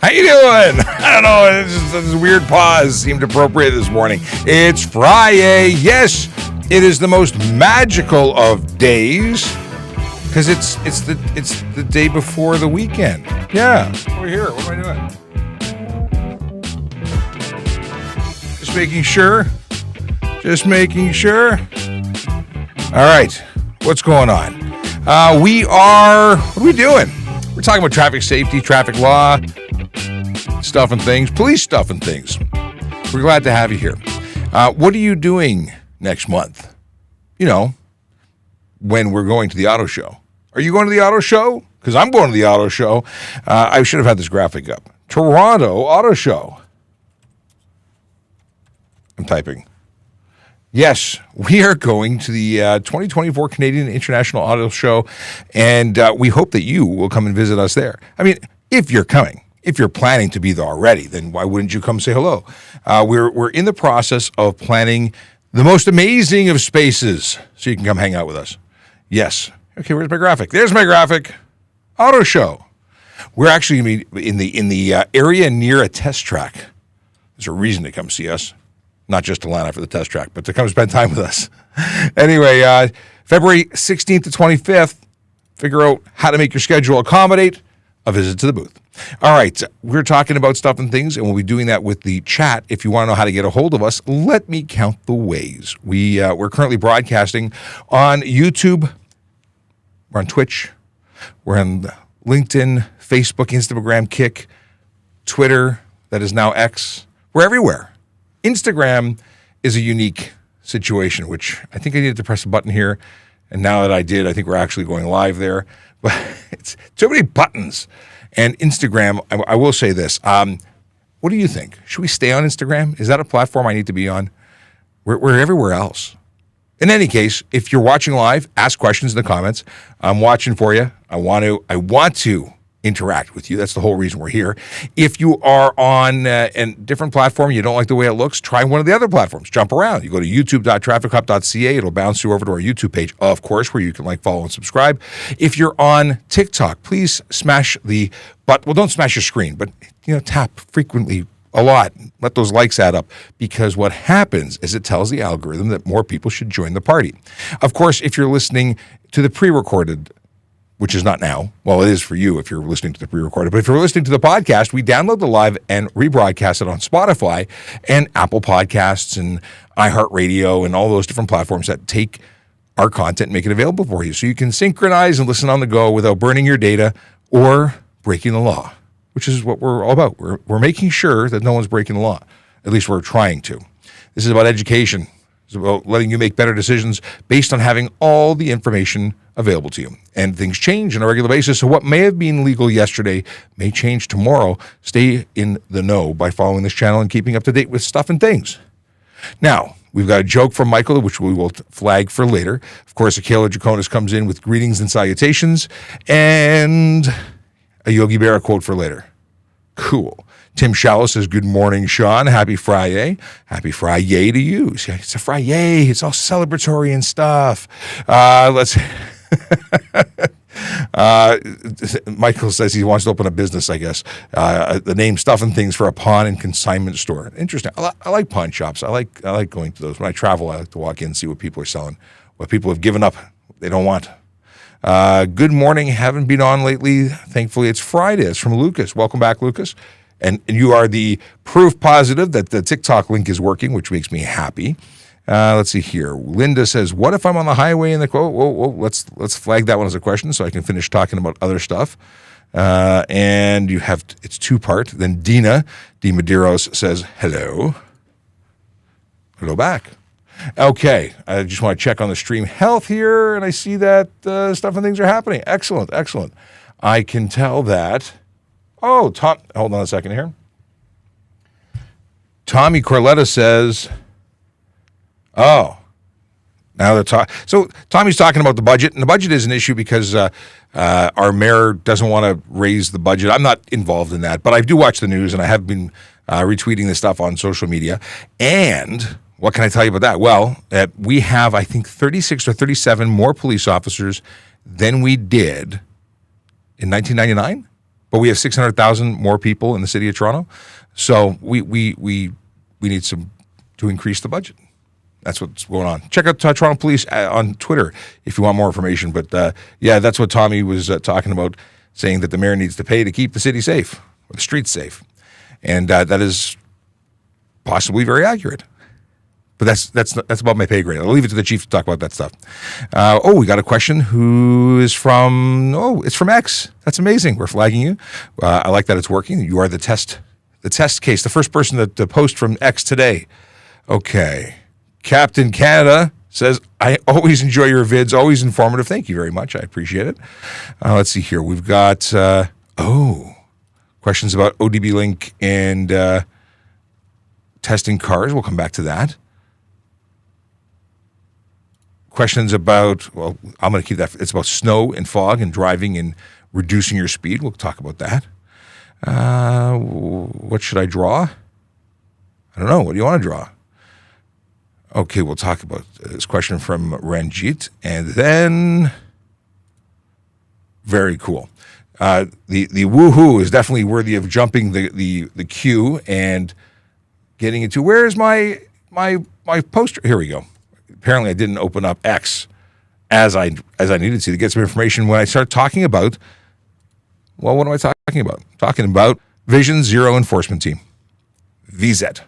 How you doing? I don't know. It's just this weird pause seemed appropriate this morning. It's FriYAY. Yes, it is the most magical of days because it's the day before the weekend. Yeah, we're here. What am I doing? Just making sure. All right, what's going on? What are we doing? We're talking about traffic safety, traffic law, stuff and things, police stuff and things. We're glad to have you here. What are you doing next month? You know, when we're going to the auto show. Are you going to the auto show? Because I'm going to the auto show. I should have had this graphic up. Toronto Auto Show. I'm typing. Yes, we are going to the 2024 Canadian International Auto Show, and we hope that you will come and visit us there. I mean, if you're coming. If you're planning to be there already, then why wouldn't you come say hello? We're in the process of planning the most amazing of spaces so you can come hang out with us. Yes. Okay, where's my graphic? There's my graphic. Auto show. We're actually going to be in the area near a test track. There's a reason to come see us. Not just to line up for the test track, but to come spend time with us. Anyway, February 16th to 25th, figure out how to make your schedule accommodate a visit to the booth. All right, we're talking about stuff and things, and we'll be doing that with the chat. If you want to know how to get a hold of us, let me count the ways. We're currently broadcasting on YouTube. We're on Twitch. We're on LinkedIn, Facebook, Instagram, Kick, Twitter, that is now X. We're everywhere. Instagram is a unique situation, which I think I needed to press a button here, and now that I did, I think we're actually going live there. But it's too many buttons. And Instagram, I will say this. What do you think? Should we stay on Instagram? Is that a platform I need to be on? We're everywhere else. In any case, if you're watching live, ask questions in the comments. I'm watching for you. I want to interact with you. That's the whole reason we're here. If you are on a different platform, you don't like the way it looks, try one of the other platforms. Jump around. You go to youtube.TrafficCop.ca. It'll bounce you over to our YouTube page, of course, where you can follow and subscribe. If you're on TikTok, please smash the button. Well, don't smash your screen, but tap frequently a lot. Let those likes add up, because what happens is it tells the algorithm that more people should join the party. Of course, if you're listening to the pre-recorded, which is not now. Well, it is for you if you're listening to the pre-recorded. But if you're listening to the podcast, we download the live and rebroadcast it on Spotify and Apple Podcasts and iHeartRadio and all those different platforms that take our content and make it available for you. So you can synchronize and listen on the go without burning your data or breaking the law, which is what we're all about. We're making sure that no one's breaking the law. At least we're trying to. This is about education. It's about letting you make better decisions based on having all the information available to you. And things change on a regular basis, so what may have been legal yesterday may change tomorrow. Stay in the know by following this channel and keeping up to date with stuff and things. Now, we've got a joke from Michael, which we will flag for later. Of course, Akela Draconis comes in with greetings and salutations, and a Yogi Berra quote for later. Cool. Tim Shallow says, good morning, Sean. Happy FriYAY. Happy FriYAY to you. It's a FriYAY. It's all celebratory and stuff. Michael says he wants to open a business, I guess. The name Stuff and Things for a pawn and consignment store. Interesting. I like pawn shops. I like going to those. When I travel, I like to walk in and see what people are selling, what people have given up they don't want. Good morning. Haven't been on lately. Thankfully, it's Friday. It's from Lucas. Welcome back, Lucas. And you are the proof positive that the TikTok link is working, which makes me happy. Let's see here. Linda says, what if I'm on the highway in the quote? Whoa, let's flag that one as a question so I can finish talking about other stuff. And it's two-part. Then Dina DiMadeiros says, hello. Hello back. Okay, I just want to check on the stream health here, and I see that stuff and things are happening. Excellent. I can tell that. Oh, Tom, hold on a second here. Tommy Corletta says, oh, now they're talking. So Tommy's talking about the budget, and the budget is an issue because our mayor doesn't want to raise the budget. I'm not involved in that, but I do watch the news, and I have been retweeting this stuff on social media. And what can I tell you about that? Well, we have, I think, 36 or 37 more police officers than we did in 1999. but we have 600,000 more people in the city of Toronto. So we need to increase the budget. That's what's going on. Check out Toronto Police on Twitter if you want more information. But that's what Tommy was talking about, saying that the mayor needs to pay to keep the city safe, or the streets safe. And that is possibly very accurate. But that's about my pay grade. I'll leave it to the chief to talk about that stuff. We got a question. It's from X. That's amazing. We're flagging you. I like that it's working. You are the test case, the first person to post from X today. Okay. Captain Canada says, I always enjoy your vids, always informative. Thank you very much. I appreciate it. Let's see here. We've got, questions about ODB Link and testing cars. We'll come back to that. Questions about, I'm going to keep that. It's about snow and fog and driving and reducing your speed. We'll talk about that. What should I draw? I don't know. What do you want to draw? Okay, we'll talk about this question from Ranjit, and then very cool. The woohoo is definitely worthy of jumping the queue and getting into where's my poster. Here we go. Apparently, I didn't open up X as I needed to get some information when I start talking about. Well, what am I talking about? I'm talking about Vision Zero Enforcement Team, VZ.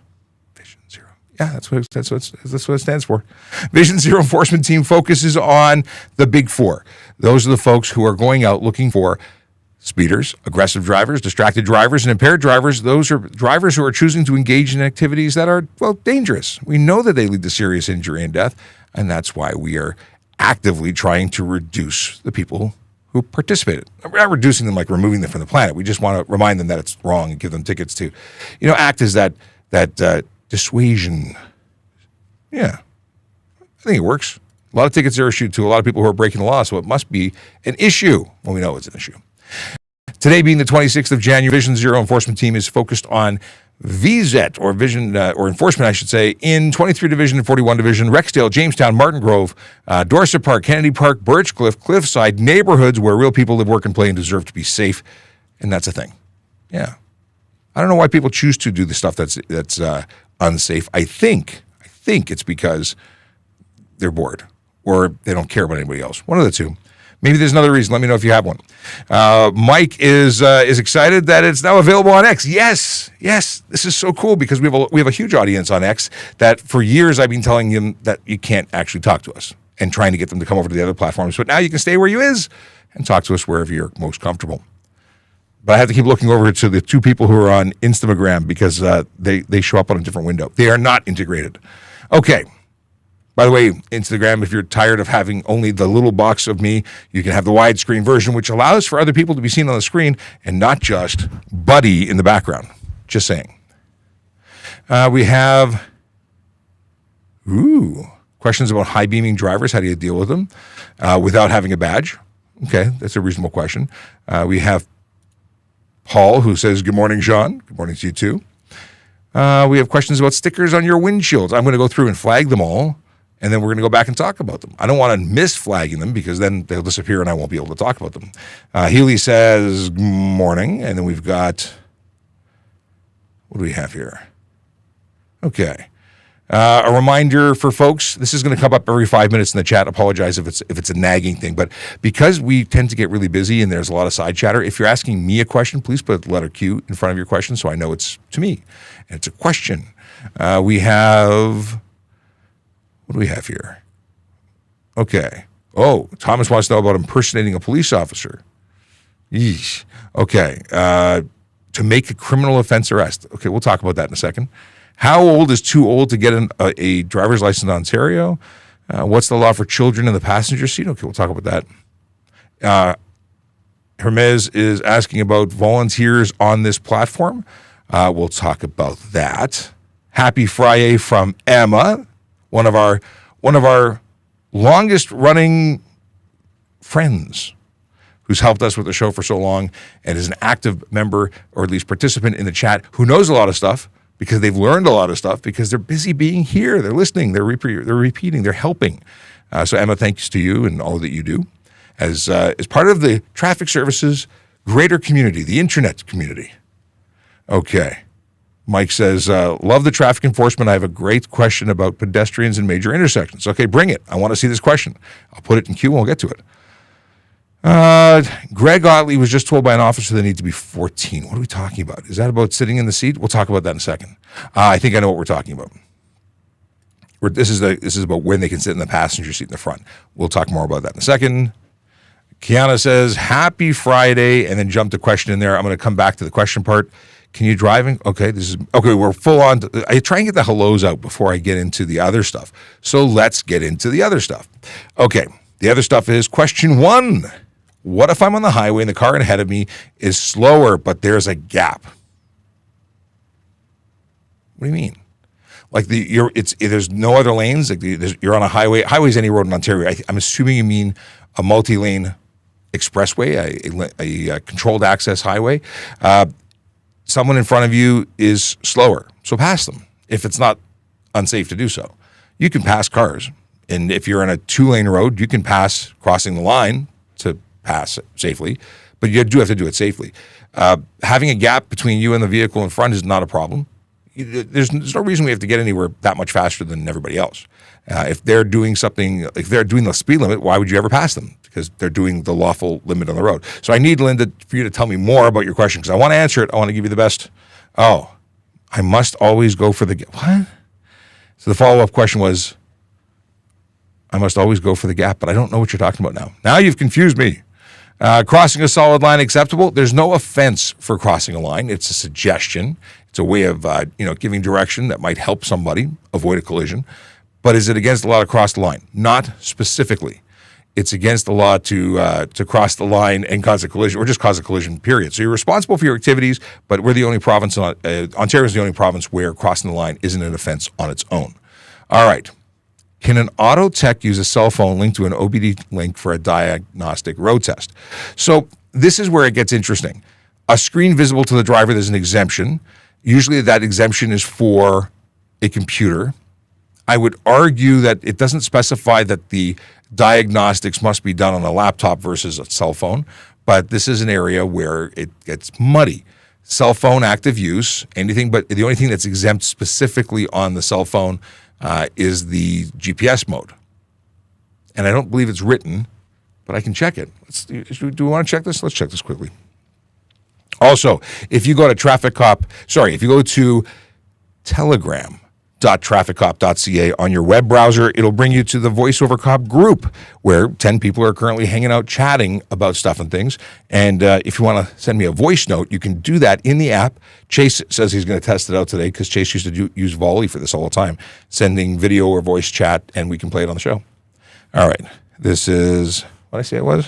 Yeah, that's what it stands for. Vision Zero Enforcement Team focuses on the big four. Those are the folks who are going out looking for speeders, aggressive drivers, distracted drivers, and impaired drivers. Those are drivers who are choosing to engage in activities that are, dangerous. We know that they lead to serious injury and death, and that's why we are actively trying to reduce the people who participated. We're not reducing them like removing them from the planet. We just want to remind them that it's wrong and give them tickets to, ACT is that dissuasion. Yeah, I think it works. A lot of tickets are issued to a lot of people who are breaking the law, so it must be an issue. Well, we know it's an issue. Today being the 26th of January, Vision Zero Enforcement Team is focused on VZET, or Vision, or Enforcement, I should say, in 23 Division and 41 Division, Rexdale, Jamestown, Martin Grove, Dorset Park, Kennedy Park, Birchcliff, Cliffside, neighborhoods where real people live, work, and play and deserve to be safe, and that's a thing. Yeah. I don't know why people choose to do the stuff that's unsafe. I think it's because they're bored or they don't care about anybody else. One of the two. Maybe there's another reason. Let me know if you have one. Mike is excited that it's now available on X. Yes. This is so cool because we have a huge audience on X that for years I've been telling them that you can't actually talk to us and trying to get them to come over to the other platforms. But now you can stay where you is and talk to us wherever you're most comfortable. But I have to keep looking over to the two people who are on Instagram because they show up on a different window. They are not integrated. Okay. By the way, Instagram, if you're tired of having only the little box of me, you can have the widescreen version, which allows for other people to be seen on the screen and not just Buddy in the background. Just saying. We have questions about high beaming drivers. How do you deal with them without having a badge? Okay, that's a reasonable question. We have Paul, who says, good morning, Sean. Good morning to you, too. We have questions about stickers on your windshields. I'm going to go through and flag them all, and then we're going to go back and talk about them. I don't want to miss flagging them because then they'll disappear and I won't be able to talk about them. Healy says, good morning. And then we've got, what do we have here? Okay. A reminder for folks, this is going to come up every 5 minutes in the chat. Apologize if it's a nagging thing, but because we tend to get really busy and there's a lot of side chatter, if you're asking me a question, please put the letter Q in front of your question so I know it's to me. And it's a question. We have, what do we have here? Okay. Oh, Thomas wants to know about impersonating a police officer. Yeesh. Okay. To make a criminal offense arrest. Okay, we'll talk about that in a second. How old is too old to get a driver's license in Ontario? What's the law for children in the passenger seat? Okay, we'll talk about that. Hermes is asking about volunteers on this platform. We'll talk about that. Happy FriYAY from Emma, one of our longest running friends who's helped us with the show for so long and is an active member or at least participant in the chat who knows a lot of stuff because they've learned a lot of stuff because they're busy being here. They're listening. They're repeating. They're helping. So Emma, thanks to you and all that you do as part of the traffic services greater community, the internet community. Okay. Mike says, love the traffic enforcement. I have a great question about pedestrians in major intersections. Okay, bring it. I want to see this question. I'll put it in queue and we'll get to it. Greg Otley was just told by an officer they need to be 14. What are we talking about? Is that about sitting in the seat? We'll talk about that in a second. I think I know what we're talking about. This is about when they can sit in the passenger seat in the front. We'll talk more about that in a second. Kiana says, happy Friday, and then jump the question in there. I'm going to come back to the question part. Can you driving? Okay, we're full on. I try and get the hellos out before I get into the other stuff. So let's get into the other stuff. Okay, the other stuff is question 1. What if I'm on the highway and the car ahead of me is slower, but there's a gap? What do you mean? Like there's no other lanes. Like you're on a highway. Highway's any road in Ontario. I'm assuming you mean a multi-lane expressway, a controlled access highway. Someone in front of you is slower, so pass them if it's not unsafe to do so. You can pass cars, and if you're on a 2-lane road, you can pass crossing the line to pass safely, but you do have to do it safely. Having a gap between you and the vehicle in front is not a problem. There's no reason we have to get anywhere that much faster than everybody else. If they're doing something, if they're doing the speed limit, why would you ever pass them? Because they're doing the lawful limit on the road. So I need, Linda, for you to tell me more about your question because I want to answer it. I want to give you the best. Oh, I must always go for the gap. What? So the follow-up question was, I must always go for the gap, but I don't know what you're talking about now. Now you've confused me. Crossing a solid line acceptable? There's no offense for crossing a line. It's a suggestion. It's a way of giving direction that might help somebody avoid a collision. But is it against the law to cross the line? Not specifically. It's against the law to cross the line and cause a collision, or just cause a collision, period. So you're responsible for your activities, but we're the only province, Ontario is the only province where crossing the line isn't an offense on its own. All right. Can an auto tech use a cell phone linked to an OBD link for a diagnostic road test? So this is where it gets interesting. A screen visible to the driver, there's an exemption. Usually that exemption is for a computer. I would argue that it doesn't specify that the diagnostics must be done on a laptop versus a cell phone, but this is an area where it gets muddy. Cell phone active use, anything, but the only thing that's exempt specifically on the cell phone is the GPS mode. And I don't believe it's written, but I can check it. Do we want to check this? Let's check this quickly. Also, if you go to Telegram.TrafficCop.ca on your web browser, it'll bring you to the VoiceOver Cop group where 10 people are currently hanging out chatting about stuff and things. And if you want to send me a voice note, you can do that in the app. Chase says he's going to test it out today because Chase used to use Volley for this all the time, sending video or voice chat, and we can play it on the show. All right. This is what I say it was.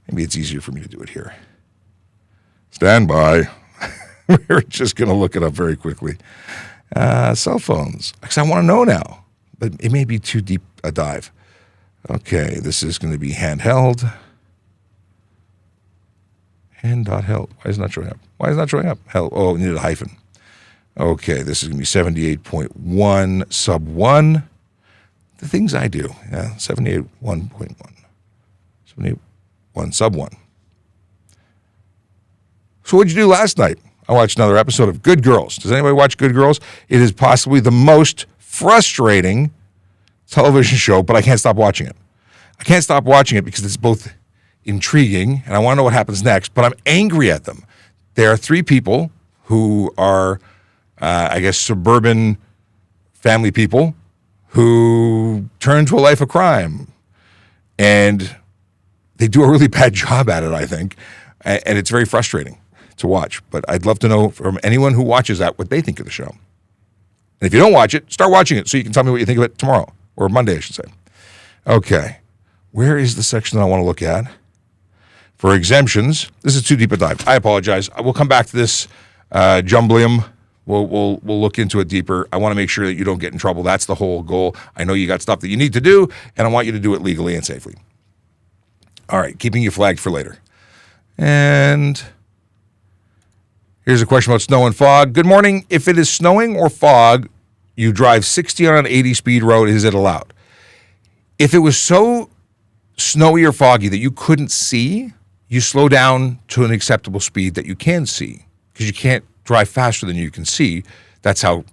Maybe it's easier for me to do it here. Stand by. We're just going to look it up very quickly. Cell phones. Because I want to know now, but it may be too deep a dive. Okay, this is going to be handheld. Hand.held. Why is it not showing up? Held. Oh, we needed a hyphen. Okay, this is going to be 78.1 sub 1. The things I do. Yeah, 78.1.1. 78.1 sub 1. So what'd you do last night? I watched another episode of Good Girls. Does anybody watch Good Girls? It is possibly the most frustrating television show, but I can't stop watching it. I can't stop watching it because it's both intriguing, and I want to know what happens next, but I'm angry at them. There are 3 people who are, suburban family people who turn to a life of crime, and they do a really bad job at it, I think, and it's very frustrating to watch. But I'd love to know from anyone who watches that what they think of the show. And if you don't watch it, start watching it so you can tell me what you think of it tomorrow, or Monday, I should say. Okay, where is the section that I want to look at? For exemptions, this is too deep a dive. I apologize. We'll come back to this jumblium. We'll look into it deeper. I want to make sure that you don't get in trouble. That's the whole goal. I know you got stuff that you need to do, and I want you to do it legally and safely. All right, keeping you flagged for later. And here's a question about snow and fog. Good morning. If it is snowing or fog, you drive 60 on an 80 speed road, is it allowed? If it was so snowy or foggy that you couldn't see, you slow down to an acceptable speed that you can see, because you can't drive faster than you can see. That's how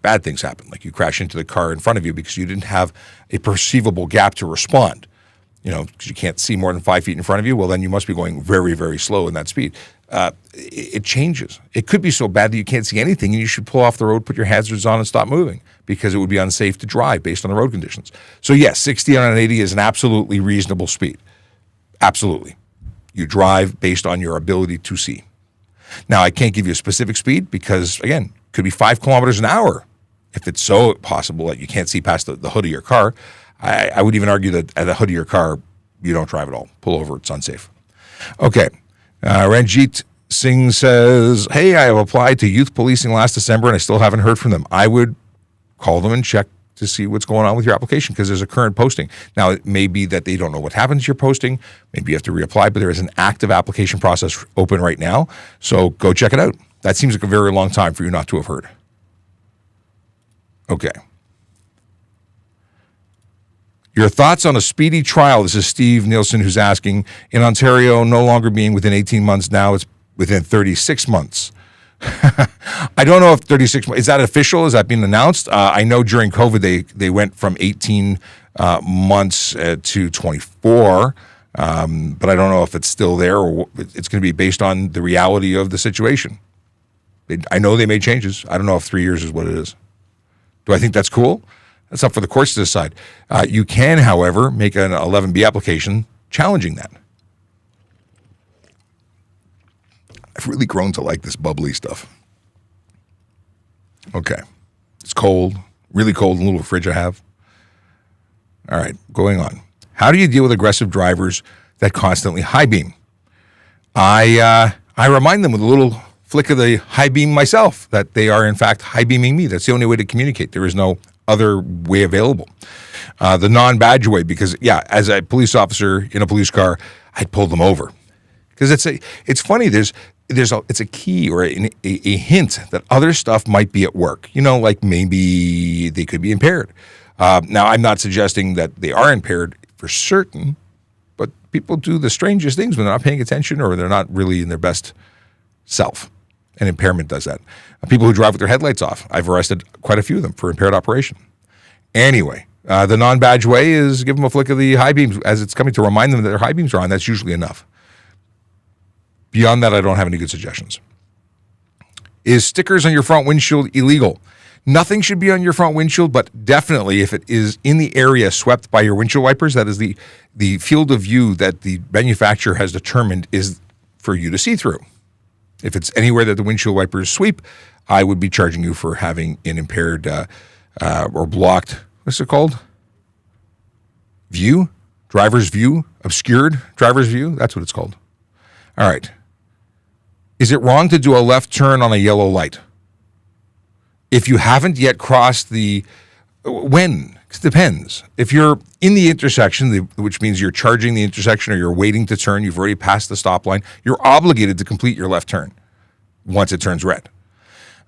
bad things happen. Like you crash into the car in front of you because you didn't have a perceivable gap to respond. Because you can't see more than 5 feet in front of you. Well, then you must be going very, very slow in that speed. It changes. It could be so bad that you can't see anything, and you should pull off the road, put your hazards on, and stop moving, because it would be unsafe to drive based on the road conditions. So yes, 60 on an 80 is an absolutely reasonable speed. Absolutely. You drive based on your ability to see. Now, I can't give you a specific speed because, again, it could be 5 kilometers an hour. If it's so possible that you can't see past the hood of your car, I would even argue that at the hood of your car, you don't drive at all. Pull over, it's unsafe. Okay. Ranjit Singh says, hey, I have applied to youth policing last December and I still haven't heard from them. I would call them and check to see what's going on with your application, because there's a current posting. Now, it may be that they don't know what happened to your posting. Maybe you have to reapply, but there is an active application process open right now. So go check it out. That seems like a very long time for you not to have heard. Okay. Your thoughts on a speedy trial? This is Steve Nielsen who's asking. In Ontario, no longer being within 18 months, now it's within 36 months. I don't know if 36 months, is that official? Is that being announced? I know during COVID, they went from 18 months to 24, but I don't know if it's still there, or it's going to be based on the reality of the situation. I know they made changes. I don't know if 3 years is what it is. Do I think that's cool? That's up for the courts to decide. You can, however, make an 11B application challenging that. I've really grown to like this bubbly stuff. Okay. It's cold, really cold in the little fridge I have. All right, going on. How do you deal with aggressive drivers that constantly high beam? I remind them with a little flick of the high beam myself that they are, in fact, high beaming me. That's the only way to communicate. There is no other way available. The non-badge way, because, yeah, as a police officer in a police car, I'd pull them over. Because it's funny, it's a key or a hint that other stuff might be at work. Like maybe they could be impaired. Now, I'm not suggesting that they are impaired for certain, but people do the strangest things when they're not paying attention or they're not really in their best self. And impairment does that. People who drive with their headlights off, I've arrested quite a few of them for impaired operation. Anyway, the non-badge way is give them a flick of the high beams as it's coming to remind them that their high beams are on. That's usually enough. Beyond that, I don't have any good suggestions. Is stickers on your front windshield illegal? Nothing should be on your front windshield, but definitely if it is in the area swept by your windshield wipers, that is the field of view that the manufacturer has determined is for you to see through. If it's anywhere that the windshield wipers sweep, I would be charging you for having an impaired or blocked, what's it called? View? Driver's view? Obscured driver's view? That's what it's called. All right. Is it wrong to do a left turn on a yellow light? If you haven't yet crossed when? It depends. If you're in the intersection, which means you're charging the intersection or you're waiting to turn, you've already passed the stop line, you're obligated to complete your left turn once it turns red.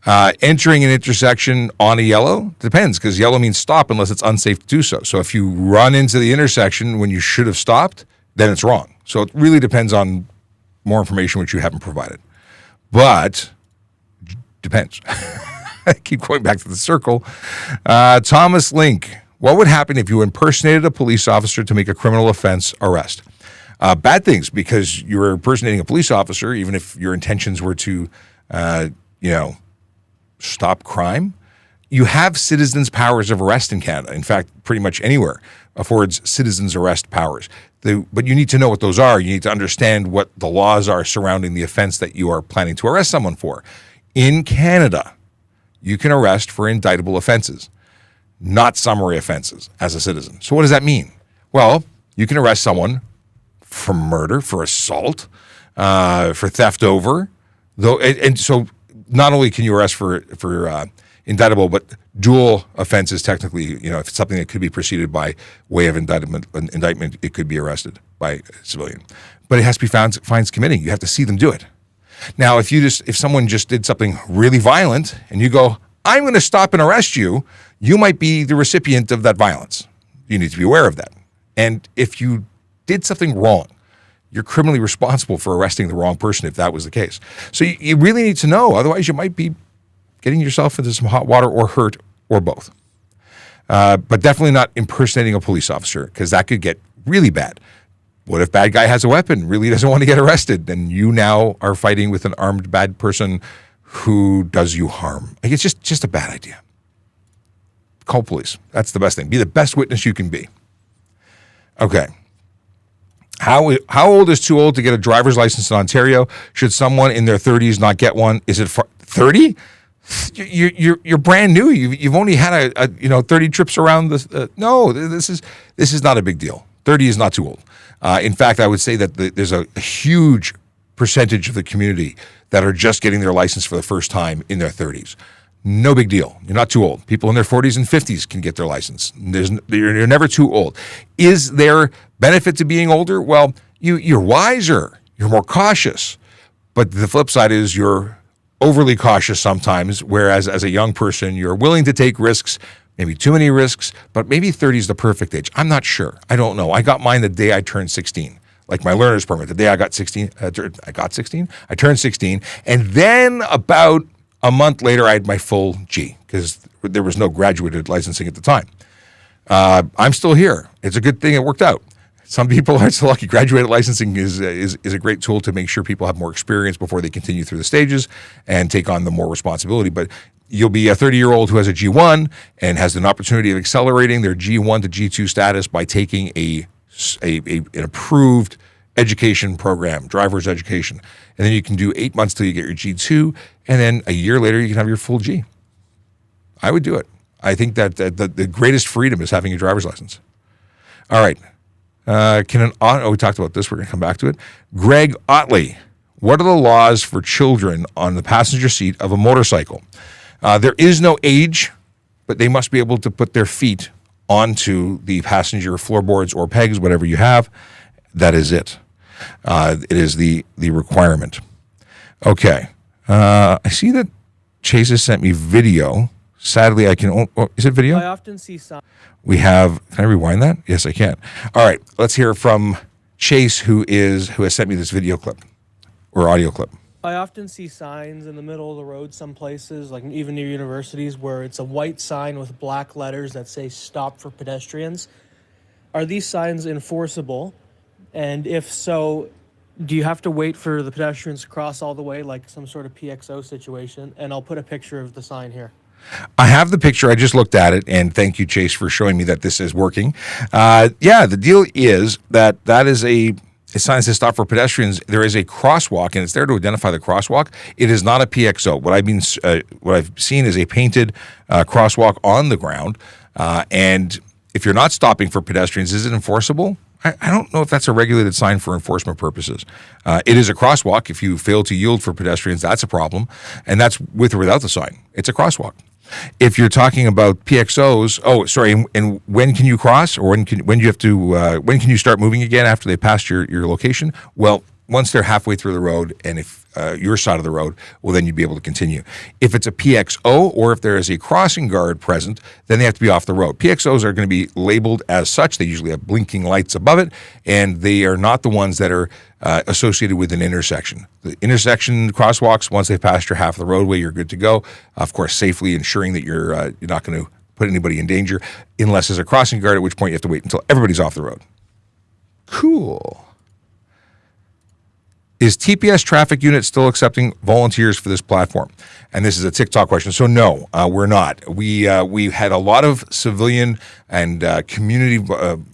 Entering an intersection on a yellow depends, because yellow means stop unless it's unsafe to do so. So if you run into the intersection when you should have stopped, then it's wrong. So it really depends on more information which you haven't provided. But depends. I keep going back to the circle. Thomas Link, what would happen if you impersonated a police officer to make a criminal offense arrest? Bad things, because you're impersonating a police officer, even if your intentions were to, stop crime. You have citizens' powers of arrest in Canada. In fact, pretty much anywhere affords citizens' arrest powers. But you need to know what those are. You need to understand what the laws are surrounding the offense that you are planning to arrest someone for. In Canada, you can arrest for indictable offenses, not summary offenses as a citizen. So what does that mean? Well, you can arrest someone for murder, for assault, for theft over. And so not only can you arrest for indictable, but dual offenses technically, if it's something that could be preceded by way of indictment, it could be arrested by a civilian. But it has to be fines committing. You have to see them do it. Now, if someone just did something really violent and you go, I'm going to stop and arrest you, you might be the recipient of that violence. You need to be aware of that. And if you did something wrong, you're criminally responsible for arresting the wrong person if that was the case. So you really need to know. Otherwise, you might be getting yourself into some hot water or hurt or both. But definitely not impersonating a police officer, because that could get really bad. What if bad guy has a weapon, really doesn't want to get arrested, and you now are fighting with an armed bad person who does you harm? Like, it's just a bad idea. Call police. That's the best thing. Be the best witness you can be. Okay. How old is too old to get a driver's license in Ontario? Should someone in their 30s not get one? Is it 30? You're brand new. You've only had a 30 trips around the. No, this is not a big deal. 30 is not too old. In fact, I would say that there's a huge percentage of the community that are just getting their license for the first time in their 30s. No big deal. You're not too old. People in their 40s and 50s can get their license. You're never too old. Is there benefit to being older? Well, you're wiser. You're more cautious. But the flip side is you're overly cautious sometimes, whereas as a young person, you're willing to take risks, maybe too many risks, but maybe 30 is the perfect age. I'm not sure. I don't know. I got mine the day I turned 16. Like my learner's permit, the day I got 16, I turned 16, and then about a month later, I had my full G, because there was no graduated licensing at the time. I'm still here. It's a good thing it worked out. Some people are so lucky. Graduated licensing is a great tool to make sure people have more experience before they continue through the stages and take on the more responsibility. But you'll be a 30-year-old who has a G1 and has an opportunity of accelerating their G1 to G2 status by taking an approved education program, driver's education. And then you can do 8 months till you get your G2, and then a year later you can have your full G. I would do it. I think that the greatest freedom is having a driver's license. All right. We talked about this. We're going to come back to it. Greg Otley, what are the laws for children on the passenger seat of a motorcycle? There is no age, but they must be able to put their feet onto the passenger floorboards or pegs, whatever you have. That is it. It is the requirement. Okay. I see that Chase has sent me video. Sadly, I can. Is it video? I often see signs. We have. Can I rewind that? Yes, I can. All right. Let's hear from Chase, who has sent me this video clip or audio clip. I often see signs in the middle of the road some places, like even near universities, where it's a white sign with black letters that say "Stop for pedestrians." Are these signs enforceable? And if so, do you have to wait for the pedestrians to cross all the way, like some sort of PXO situation? And I'll put a picture of the sign here. I have the picture. I just looked at it, and thank you, Chase, for showing me that this is working. The deal is that is a sign that says "Stop for pedestrians." There is a crosswalk, and it's there to identify the crosswalk. It is not a PXO. What I've seen is a painted crosswalk on the ground. And if you're not stopping for pedestrians, is it enforceable? I don't know if that's a regulated sign for enforcement purposes. It is a crosswalk. If you fail to yield for pedestrians, that's a problem, and that's with or without the sign. It's a crosswalk. If you're talking about PXOs, and when can you cross, or when can you start moving again after they passed your location? Well, once they're halfway through the road, and if your side of the road, well, then you'd be able to continue. If it's a PXO, or if there is a crossing guard present, then they have to be off the road. PXOs are going to be labeled as such. They usually have blinking lights above it, and they are not the ones that are associated with an intersection. The intersection crosswalks, once they've passed your half of the roadway, you're good to go. Of course, safely ensuring that you're not going to put anybody in danger, unless there's a crossing guard, at which point you have to wait until everybody's off the road. Cool. Is TPS Traffic Unit still accepting volunteers for this platform? And this is a TikTok question. So no, we're not. We had a lot of civilian and community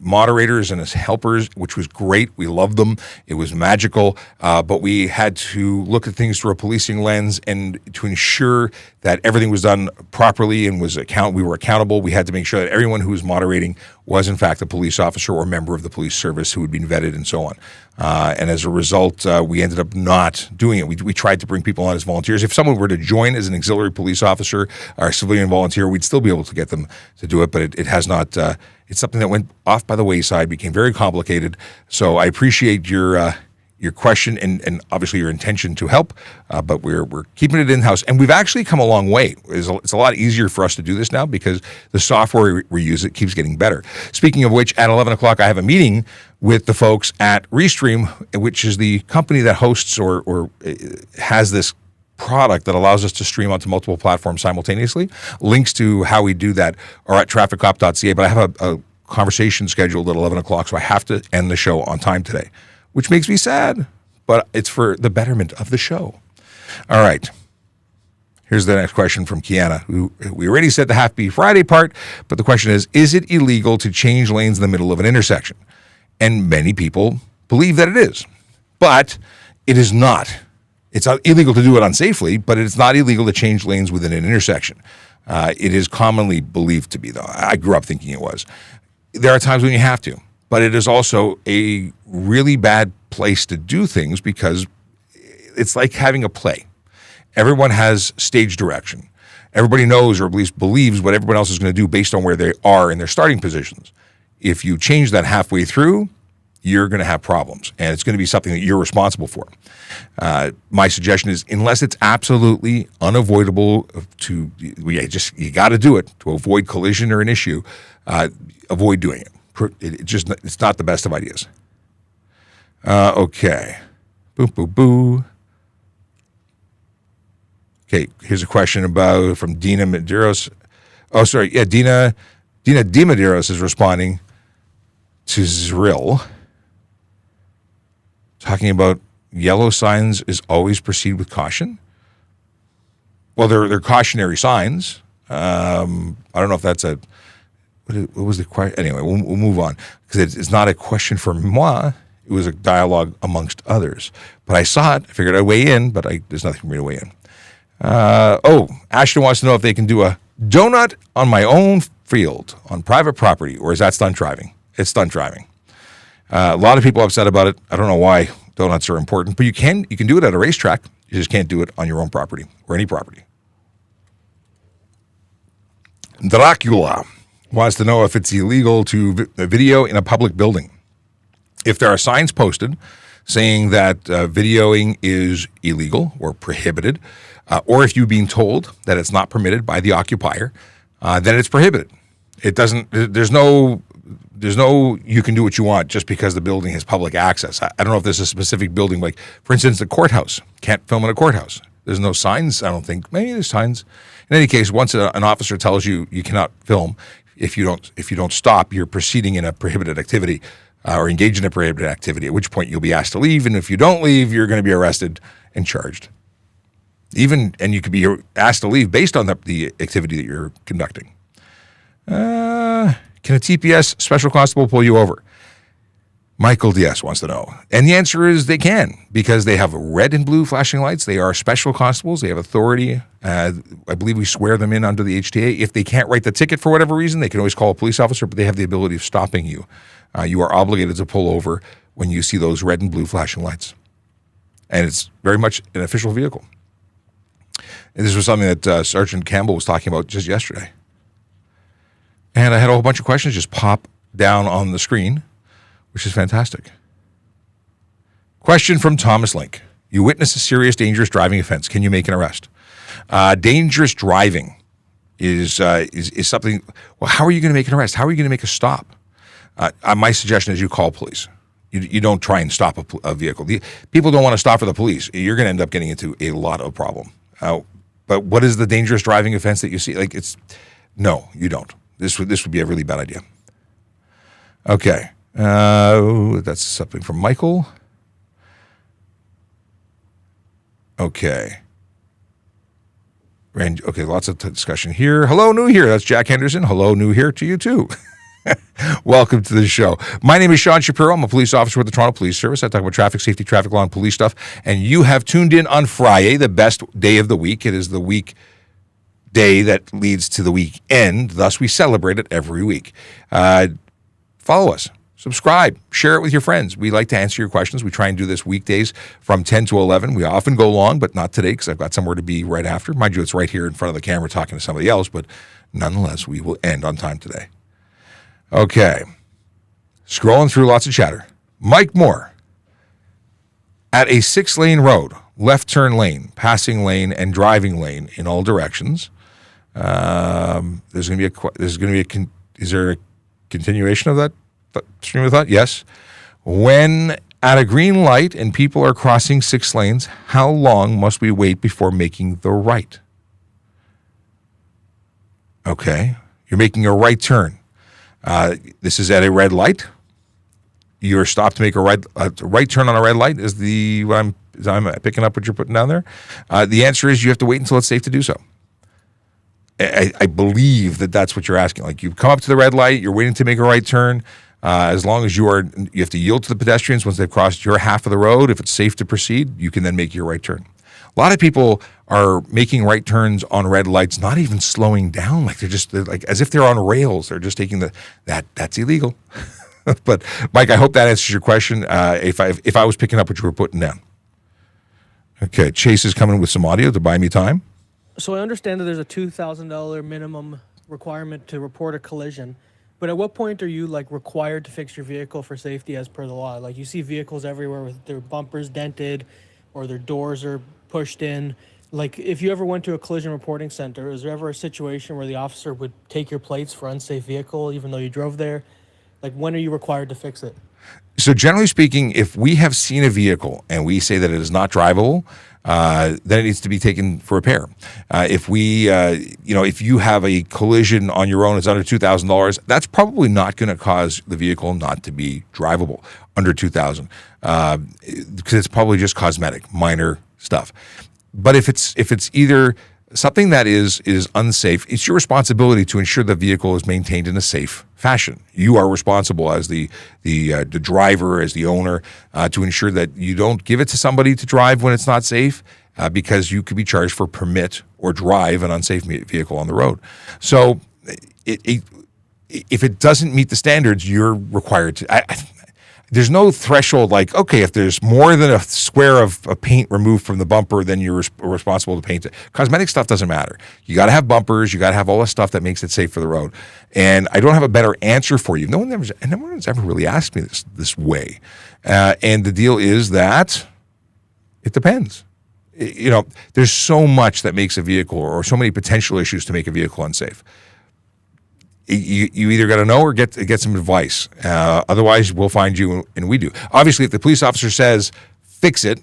moderators and helpers, which was great. We loved them. It was magical. But we had to look at things through a policing lens, and to ensure that everything was done properly and we were accountable. We had to make sure that everyone who was moderating was in fact a police officer or member of the police service who had been vetted and so on. And as a result, we ended up not doing it. We tried to bring people on as volunteers. If someone were to join as an auxiliary police officer or a civilian volunteer, we'd still be able to get them to do it, but it has not. It's something that went off by the wayside, became very complicated. So I appreciate your question and obviously your intention to help, but we're keeping it in-house. And we've actually come a long way. It's a lot easier for us to do this now because the software we use, it keeps getting better. Speaking of which, at 11 o'clock, I have a meeting with the folks at Restream, which is the company that hosts or has this product that allows us to stream onto multiple platforms simultaneously. Links to how we do that are at TrafficCop.ca, but I have a conversation scheduled at 11 o'clock, so I have to end the show on time today, which makes me sad, but it's for the betterment of the show. All right. Here's the next question from Kiana, who we already said the Happy Friday part, but the question is it illegal to change lanes in the middle of an intersection? And many people believe that it is, but it is not. It's illegal to do it unsafely, but it's not illegal to change lanes within an intersection. It is commonly believed to be, though. I grew up thinking it was. There are times when you have to, but it is also a really bad place to do things because it's like having a play. Everyone has stage direction. Everybody knows or at least believes what everyone else is going to do based on where they are in their starting positions. If you change that halfway through, you're going to have problems, and it's going to be something that you're responsible for. My suggestion is, unless it's absolutely unavoidable you got to do it to avoid collision or an issue, avoid doing it. It's not the best of ideas. Okay. Boo, boo, boo. Okay, here's a question from Dina Medeiros. Oh, sorry. Yeah, Dina D. Medeiros is responding to Zrill, talking about yellow signs is always proceed with caution. Well, they're cautionary signs. I don't know if that's what was the question? Anyway, we'll move on because it's not a question for moi. It was a dialogue amongst others. But I saw it. I figured I'd weigh in, but there's nothing for me to weigh in. Ashton wants to know if they can do a donut on my own field on private property, or is that stunt driving? It's stunt driving. A lot of people are upset about it. I don't know why donuts are important, but you can do it at a racetrack. You just can't do it on your own property or any property. Dracula wants to know if it's illegal to video in a public building. If there are signs posted saying that videoing is illegal or prohibited, or if you've been told that it's not permitted by the occupier, then it's prohibited. It doesn't. There's no you can do what you want just because the building has public access. I don't know if there's a specific building, like for instance, the courthouse. Can't film in a courthouse. There's no signs. I don't think. Maybe there's signs. In any case, once an officer tells you you cannot film, if you don't stop, you're proceeding in a prohibited activity or engage in a prohibited activity. At which point you'll be asked to leave, and if you don't leave, you're going to be arrested and charged. And you could be asked to leave based on the activity that you're conducting. Can a TPS special constable pull you over? Michael DS wants to know. And the answer is they can, because they have red and blue flashing lights. They are special constables. They have authority. I believe we swear them in under the HTA. If they can't write the ticket for whatever reason, they can always call a police officer, but they have the ability of stopping you. You are obligated to pull over when you see those red and blue flashing lights. And it's very much an official vehicle. And this was something that Sergeant Campbell was talking about just yesterday. And I had a whole bunch of questions just pop down on the screen, which is fantastic. Question from Thomas Link. You witness a serious dangerous driving offense. Can you make an arrest? Dangerous driving is something. Well, how are you going to make an arrest? How are you going to make a stop? My suggestion is you call police. You don't try and stop a vehicle. People don't want to stop for the police. You're going to end up getting into a lot of problem. But what is the dangerous driving offense that you see? No, you don't. This would be a really bad idea. Okay. That's something from Michael. Okay. Okay, lots of discussion here. Hello, new here. That's Jack Henderson. Hello, new here to you too. Welcome to the show. My name is Sean Shapiro. I'm a police officer with the Toronto Police Service. I talk about traffic safety, traffic law, and police stuff. And you have tuned in on FriYAY, the best day of the week. It is the weekday that leads to the weekend. Thus, we celebrate it every week. Follow us. Subscribe. Share it with your friends. We like to answer your questions. We try and do this weekdays from 10 to 11. We often go long, but not today because I've got somewhere to be right after. Mind you, it's right here in front of the camera talking to somebody else, but nonetheless, we will end on time today. Okay. Scrolling through lots of chatter. Mike Moore. At a 6-lane road, left turn lane, passing lane, and driving lane in all directions. Is there a continuation of that stream of thought? Yes. When at a green light and people are crossing 6 lanes, how long must we wait before making the right? Okay, you're making a right turn. This is at a red light. You're stopped to make a right turn on a red light is I'm picking up what you're putting down there. The answer is you have to wait until it's safe to do so. I believe that's what you're asking. Like, you come up to the red light, you're waiting to make a right turn. As long as you have to yield to the pedestrians once they've crossed your half of the road. If it's safe to proceed, you can then make your right turn. A lot of people are making right turns on red lights, not even slowing down. Like they're like as if they're on rails. They're just taking that's illegal. But Mike, I hope that answers your question. If I was picking up what you were putting down. Okay, Chase is coming with some audio to buy me time. So I understand that there's a $2,000 minimum requirement to report a collision, but at what point are you required to fix your vehicle for safety as per the law? Like, you see vehicles everywhere with their bumpers dented or their doors are pushed in. Like, if you ever went to a collision reporting center, is there ever a situation where the officer would take your plates for unsafe vehicle even though you drove there? Like, when are you required to fix it? So generally speaking, if we have seen a vehicle and we say that it is not drivable, then it needs to be taken for repair. If you have a collision on your own, it's under $2,000. That's probably not going to cause the vehicle not to be drivable under $2,000, because it's probably just cosmetic, minor stuff. But if it's either something that is unsafe, it's your responsibility to ensure the vehicle is maintained in a safe fashion. You are responsible as the driver, as the owner, to ensure that you don't give it to somebody to drive when it's not safe, because you could be charged for permit or drive an unsafe vehicle on the road. So if it doesn't meet the standards, you're required to. There's no threshold like, okay, if there's more than a square of paint removed from the bumper, then you're responsible to paint it. Cosmetic stuff doesn't matter. You got to have bumpers. You got to have all the stuff that makes it safe for the road. And I don't have a better answer for you. No one's ever really asked me this way. And the deal is that it depends. There's so much that makes a vehicle, or so many potential issues to make a vehicle unsafe. You either got to know or get some advice. Otherwise, we'll find you, and we do. Obviously, if the police officer says, fix it,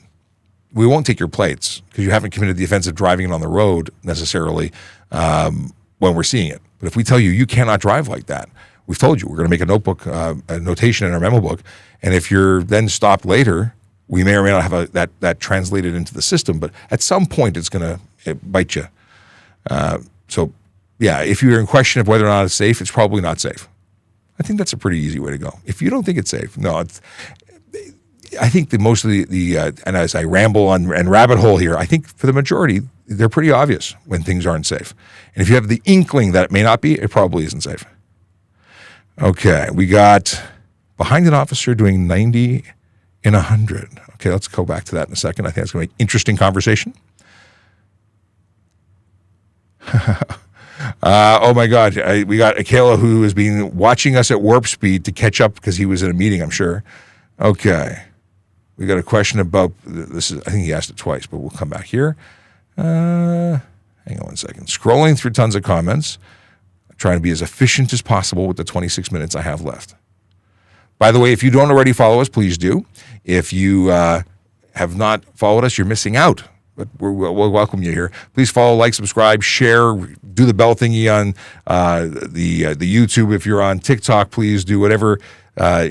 we won't take your plates because you haven't committed the offense of driving it on the road necessarily when we're seeing it. But if we tell you, you cannot drive like that, we've told you, we're going to make a notebook, a notation in our memo book. And if you're then stopped later, we may or may not have that translated into the system. But at some point, it's going to bite you. Yeah, if you're in question of whether or not it's safe, it's probably not safe. I think that's a pretty easy way to go. If you don't think it's safe, no. I think most of the and as I ramble on and rabbit hole here, I think for the majority, they're pretty obvious when things aren't safe. And if you have the inkling that it may not be, it probably isn't safe. Okay, we got behind an officer doing 90 in 100. Okay, let's go back to that in a second. I think it's going to be an interesting conversation. Oh my God, we got Akela who has been watching us at warp speed to catch up because he was in a meeting, I'm sure. Okay, we got a question about this. I think he asked it twice, but we'll come back here. Hang on one second. Scrolling through tons of comments, trying to be as efficient as possible with the 26 minutes I have left. By the way, if you don't already follow us, please do. If you have not followed us, you're missing out. But we'll welcome you here. Please follow, like, subscribe, share, do the bell thingy on the YouTube. If you're on TikTok, please do whatever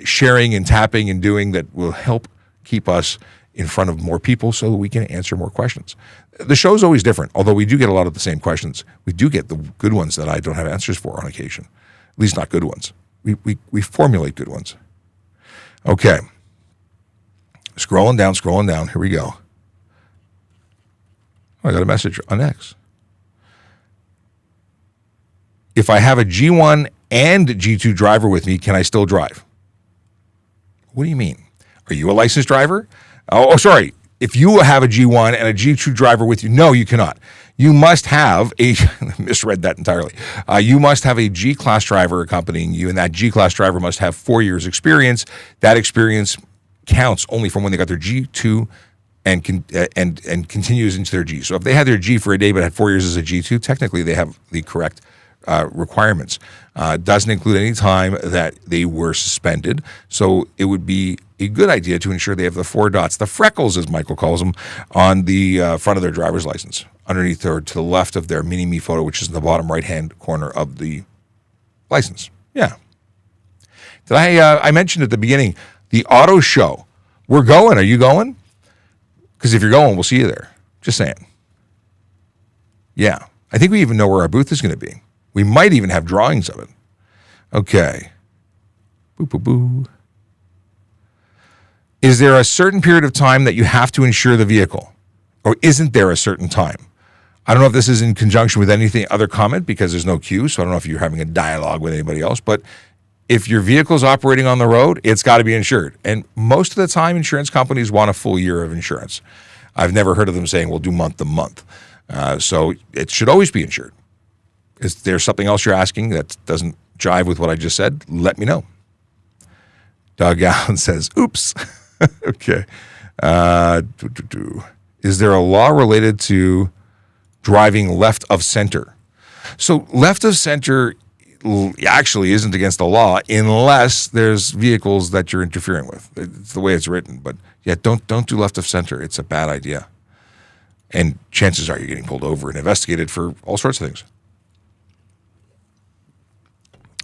sharing and tapping and doing that will help keep us in front of more people so that we can answer more questions. The show's always different, although we do get a lot of the same questions. We do get the good ones that I don't have answers for on occasion, at least not good ones. We formulate good ones. Okay. Scrolling down. Here we go. I got a message on X. If I have a G1 and G2 driver with me, can I still drive? What do you mean? Are you a licensed driver? Oh, sorry. If you have a G1 and a G2 driver with you, no, you cannot. You must have misread that entirely. You must have a G-class driver accompanying you, and that G-class driver must have 4 years experience. That experience counts only from when they got their G2 and continues into their G. So if they had their G for a day but had 4 years as a G2, technically they have the correct requirements. Doesn't include any time that they were suspended. So it would be a good idea to ensure they have the 4 dots, the freckles, as Michael calls them, on the front of their driver's license, underneath or to the left of their mini-me photo, which is in the bottom right-hand corner of the license. Yeah. Did I mentioned at the beginning, the auto show. We're going. Are you going? Because if you're going, we'll see you there. Just saying. Yeah. I think we even know where our booth is going to be. We might even have drawings of it. Okay. Boo, boo, boo. Is there a certain period of time that you have to insure the vehicle? Or isn't there a certain time? I don't know if this is in conjunction with anything other comment because there's no queue, so I don't know if you're having a dialogue with anybody else, but if your vehicle's operating on the road, it's got to be insured. And most of the time, insurance companies want a full year of insurance. I've never heard of them saying, we'll do month to month. So it should always be insured. Is there something else you're asking that doesn't jive with what I just said? Let me know. Doug Allen says, oops. Okay. Is there a law related to driving left of center? So left of center actually isn't against the law unless there's vehicles that you're interfering with. It's the way it's written. But yeah, don't do left of center. It's a bad idea. And chances are you're getting pulled over and investigated for all sorts of things.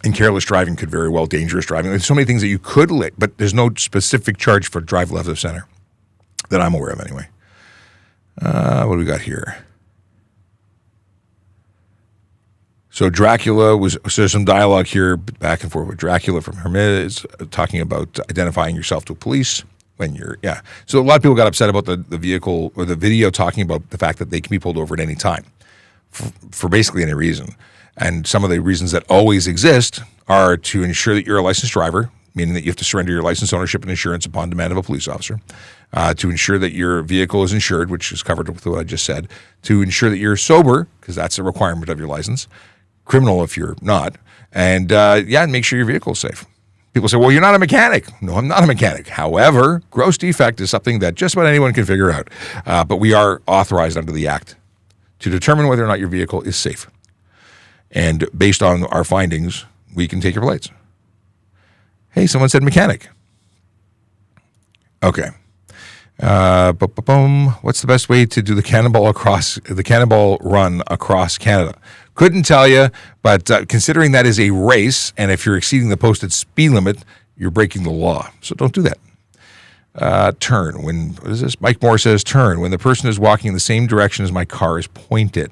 And careless driving could very well, dangerous driving. There's so many things that you could but there's no specific charge for drive left of center that I'm aware of anyway. What do we got here? So so there's some dialogue here back and forth with Dracula from Hermit is talking about identifying yourself to police when So a lot of people got upset about the vehicle or the video talking about the fact that they can be pulled over at any time for basically any reason. And some of the reasons that always exist are to ensure that you're a licensed driver, meaning that you have to surrender your license, ownership, and insurance upon demand of a police officer, to ensure that your vehicle is insured, which is covered with what I just said, to ensure that you're sober, because that's a requirement of your license, criminal if you're not, and make sure your vehicle is safe. People say, well, you're not a mechanic. No, I'm not a mechanic. However, gross defect is something that just about anyone can figure out, but we are authorized under the Act to determine whether or not your vehicle is safe. And based on our findings, we can take your plates. Hey, someone said mechanic. Okay. What's the best way to do the cannonball run across Canada? Couldn't tell you, but considering that is a race, and if you're exceeding the posted speed limit, you're breaking the law. So don't do that. Turn. What is this? Mike Moore says turn. When the person is walking in the same direction as my car is pointed.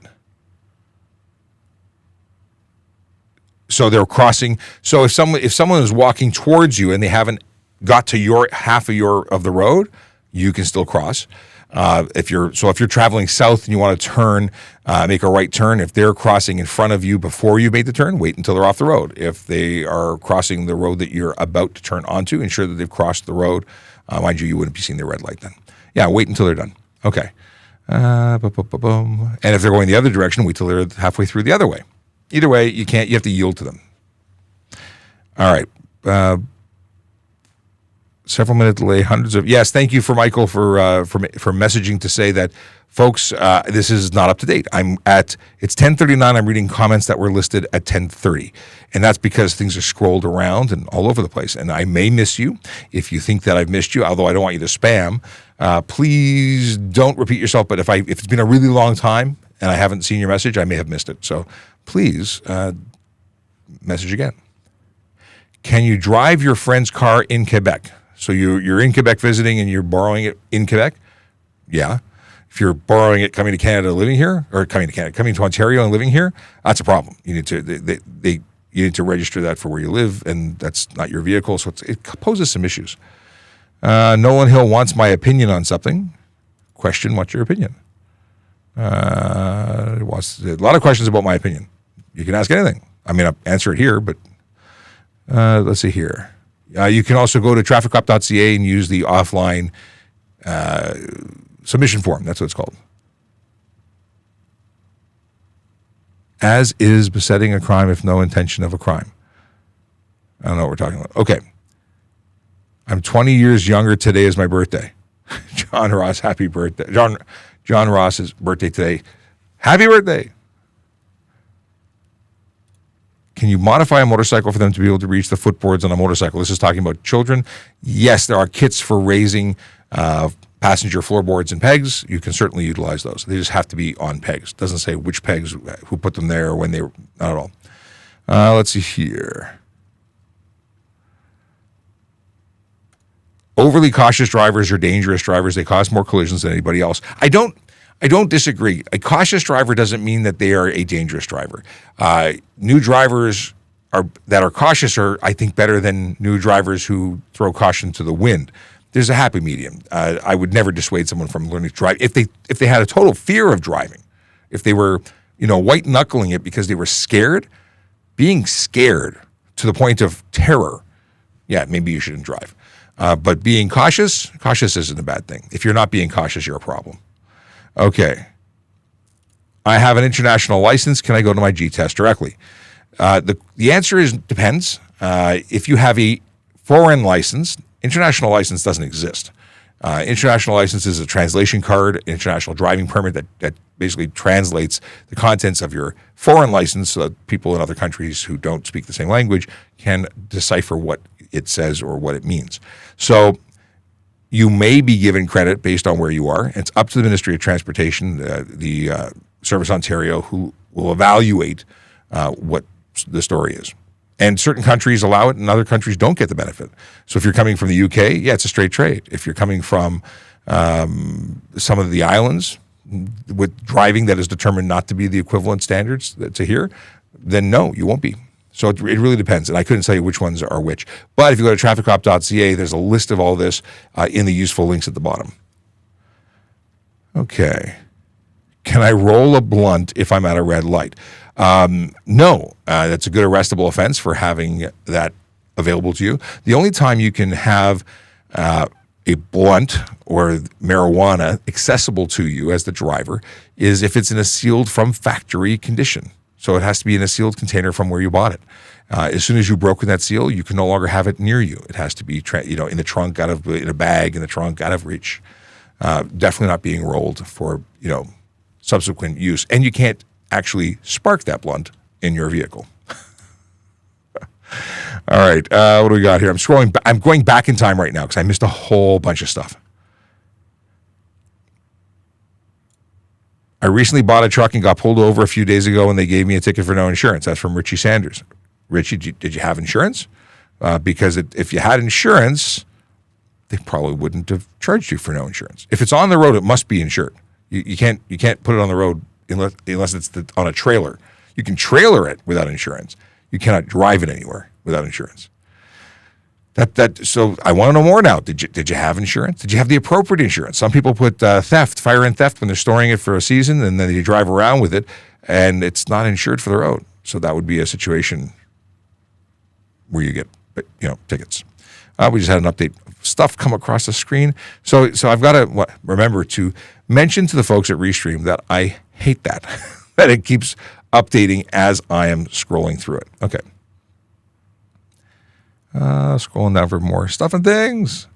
So they're crossing. So if someone is walking towards you and they haven't got to your half of the road, you can still cross. If you're traveling south and you want to turn, make a right turn. If they're crossing in front of you before you made the turn, wait until they're off the road. If they are crossing the road that you're about to turn onto, ensure that they've crossed the road. Mind you wouldn't be seeing the red light then. Yeah, wait until they're done. Okay. And if they're going the other direction, wait till they're halfway through the other way. Either way, you have to yield to them. All right. Several minute delay, yes, thank you for Michael for messaging to say that, folks, this is not up to date. It's 10:39. I'm reading comments that were listed at 10:30. And that's because things are scrolled around and all over the place. And I may miss you. If you think that I've missed you, although I don't want you to spam, please don't repeat yourself. But if it's been a really long time and I haven't seen your message, I may have missed it. So please message again. Can you drive your friend's car in Quebec? So you're in Quebec visiting and you're borrowing it in Quebec? Yeah. If you're borrowing it coming to Canada, living here, or coming to Ontario and living here, that's a problem. You need to register that for where you live, and that's not your vehicle, so it poses some issues. Nolan Hill wants my opinion on something. Question, what's your opinion? Wants a lot of questions about my opinion. You can ask anything. I mean, I'll answer it here, but let's see here. You can also go to TrafficCop.ca and use the offline submission form. That's what it's called. As is besetting a crime if no intention of a crime. I don't know what we're talking about. Okay. I'm 20 years younger. Today is my birthday. John Ross, happy birthday. John Ross's birthday today. Happy birthday. Can you modify a motorcycle for them to be able to reach the footboards on a motorcycle? This is talking about children. Yes, there are kits for raising passenger floorboards and pegs. You can certainly utilize those. They just have to be on pegs. It doesn't say which pegs, who put them there, or when they were, not at all. Let's see here. Overly cautious drivers are dangerous drivers. They cause more collisions than anybody else. I don't disagree. A cautious driver doesn't mean that they are a dangerous driver. New drivers that are cautious are, I think, better than new drivers who throw caution to the wind. There's a happy medium. I would never dissuade someone from learning to drive if they had a total fear of driving. If they were, white knuckling it because they were scared, being scared to the point of terror, yeah, maybe you shouldn't drive. But being cautious isn't a bad thing. If you're not being cautious, you're a problem. Okay. I have an international license. Can I go to my G-test directly? The answer is depends. If you have a foreign license, international license doesn't exist. International license is a translation card, international driving permit that basically translates the contents of your foreign license so that people in other countries who don't speak the same language can decipher what it says or what it means. So you may be given credit based on where you are. It's up to the Ministry of Transportation, the Service Ontario, who will evaluate what the story is. And certain countries allow it and other countries don't get the benefit. So if you're coming from the UK, yeah, it's a straight trade. If you're coming from some of the islands with driving that is determined not to be the equivalent standards to here, then no, you won't be. So it really depends. And I couldn't tell you which ones are which. But if you go to TrafficCop.ca, there's a list of all this in the useful links at the bottom. Okay. Can I roll a blunt if I'm at a red light? No, that's a good arrestable offense for having that available to you. The only time you can have a blunt or marijuana accessible to you as the driver is if it's in a sealed from factory condition. So it has to be in a sealed container from where you bought it. As soon as you've broken that seal, you can no longer have it near you. It has to be in the trunk, in a bag, in the trunk, out of reach. Definitely not being rolled for subsequent use. And you can't actually spark that blunt in your vehicle. All right, what do we got here? I'm going back in time right now because I missed a whole bunch of stuff. I recently bought a truck and got pulled over a few days ago and they gave me a ticket for no insurance. That's from Richie Sanders. Richie, did you have insurance? Because if you had insurance, they probably wouldn't have charged you for no insurance. If it's on the road, it must be insured. You can't put it on the road unless it's on a trailer. You can trailer it without insurance. You cannot drive it anywhere without insurance. So I want to know more now. Did you have insurance? Did you have the appropriate insurance? Some people put fire and theft when they're storing it for a season, and then they drive around with it, and it's not insured for the road. So that would be a situation where you get tickets. We just had an update of stuff come across the screen. So I've got to remember to mention to the folks at Restream that I hate that it keeps updating as I am scrolling through it. Okay. Scrolling down for more stuff and things.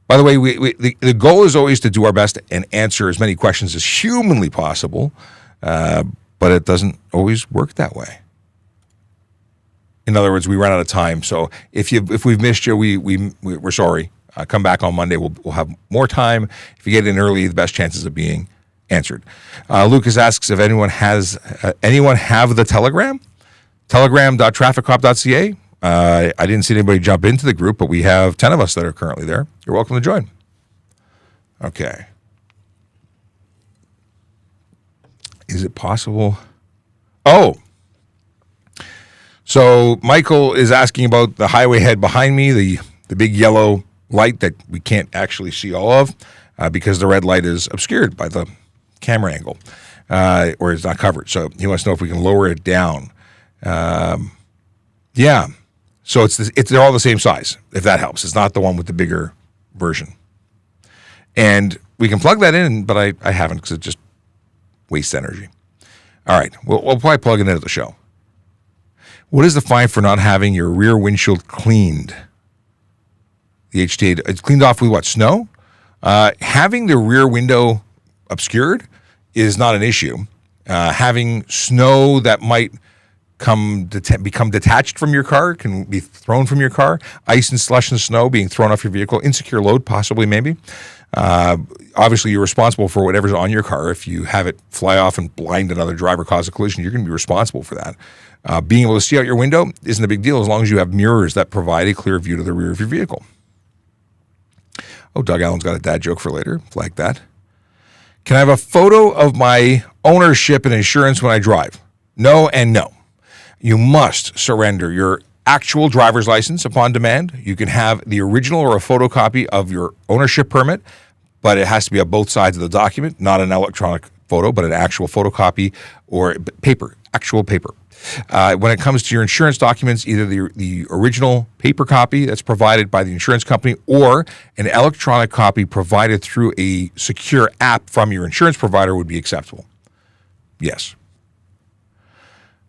By the way, the goal is always to do our best and answer as many questions as humanly possible, but it doesn't always work that way. In other words, we run out of time. So if we've missed you, we're sorry. Come back on Monday. We'll have more time. If you get in early, the best chances of being answered. Lucas asks if anyone have the Telegram? Telegram.TrafficCop.ca. I didn't see anybody jump into the group, but we have 10 of us that are currently there. You're welcome to join. Okay. Is it possible? Oh. So Michael is asking about the highway head behind me, the big yellow light that we can't actually see all of because the red light is obscured by the camera angle or it's not covered. So he wants to know if we can lower it down. Yeah. So they're all the same size, if that helps. It's not the one with the bigger version. And we can plug that in, but I haven't because it just wastes energy. All right. We'll probably plug it into the show. What is the fine for not having your rear windshield cleaned? The HTA, it's cleaned off with what, snow? Having the rear window obscured is not an issue. Having snow that might become detached from your car, can be thrown from your car, ice and slush and snow being thrown off your vehicle, insecure load possibly maybe. Obviously, you're responsible for whatever's on your car. If you have it fly off and blind another driver, cause a collision, you're going to be responsible for that. Being able to see out your window isn't a big deal as long as you have mirrors that provide a clear view to the rear of your vehicle. Oh, Doug Allen's got a dad joke for later. Flag that. Can I have a photo of my ownership and insurance when I drive? No and no. You must surrender your actual driver's license upon demand. You can have the original or a photocopy of your ownership permit, but it has to be on both sides of the document, not an electronic photo, but an actual photocopy or paper, actual paper. When it comes to your insurance documents, either the original paper copy that's provided by the insurance company or an electronic copy provided through a secure app from your insurance provider would be acceptable. Yes.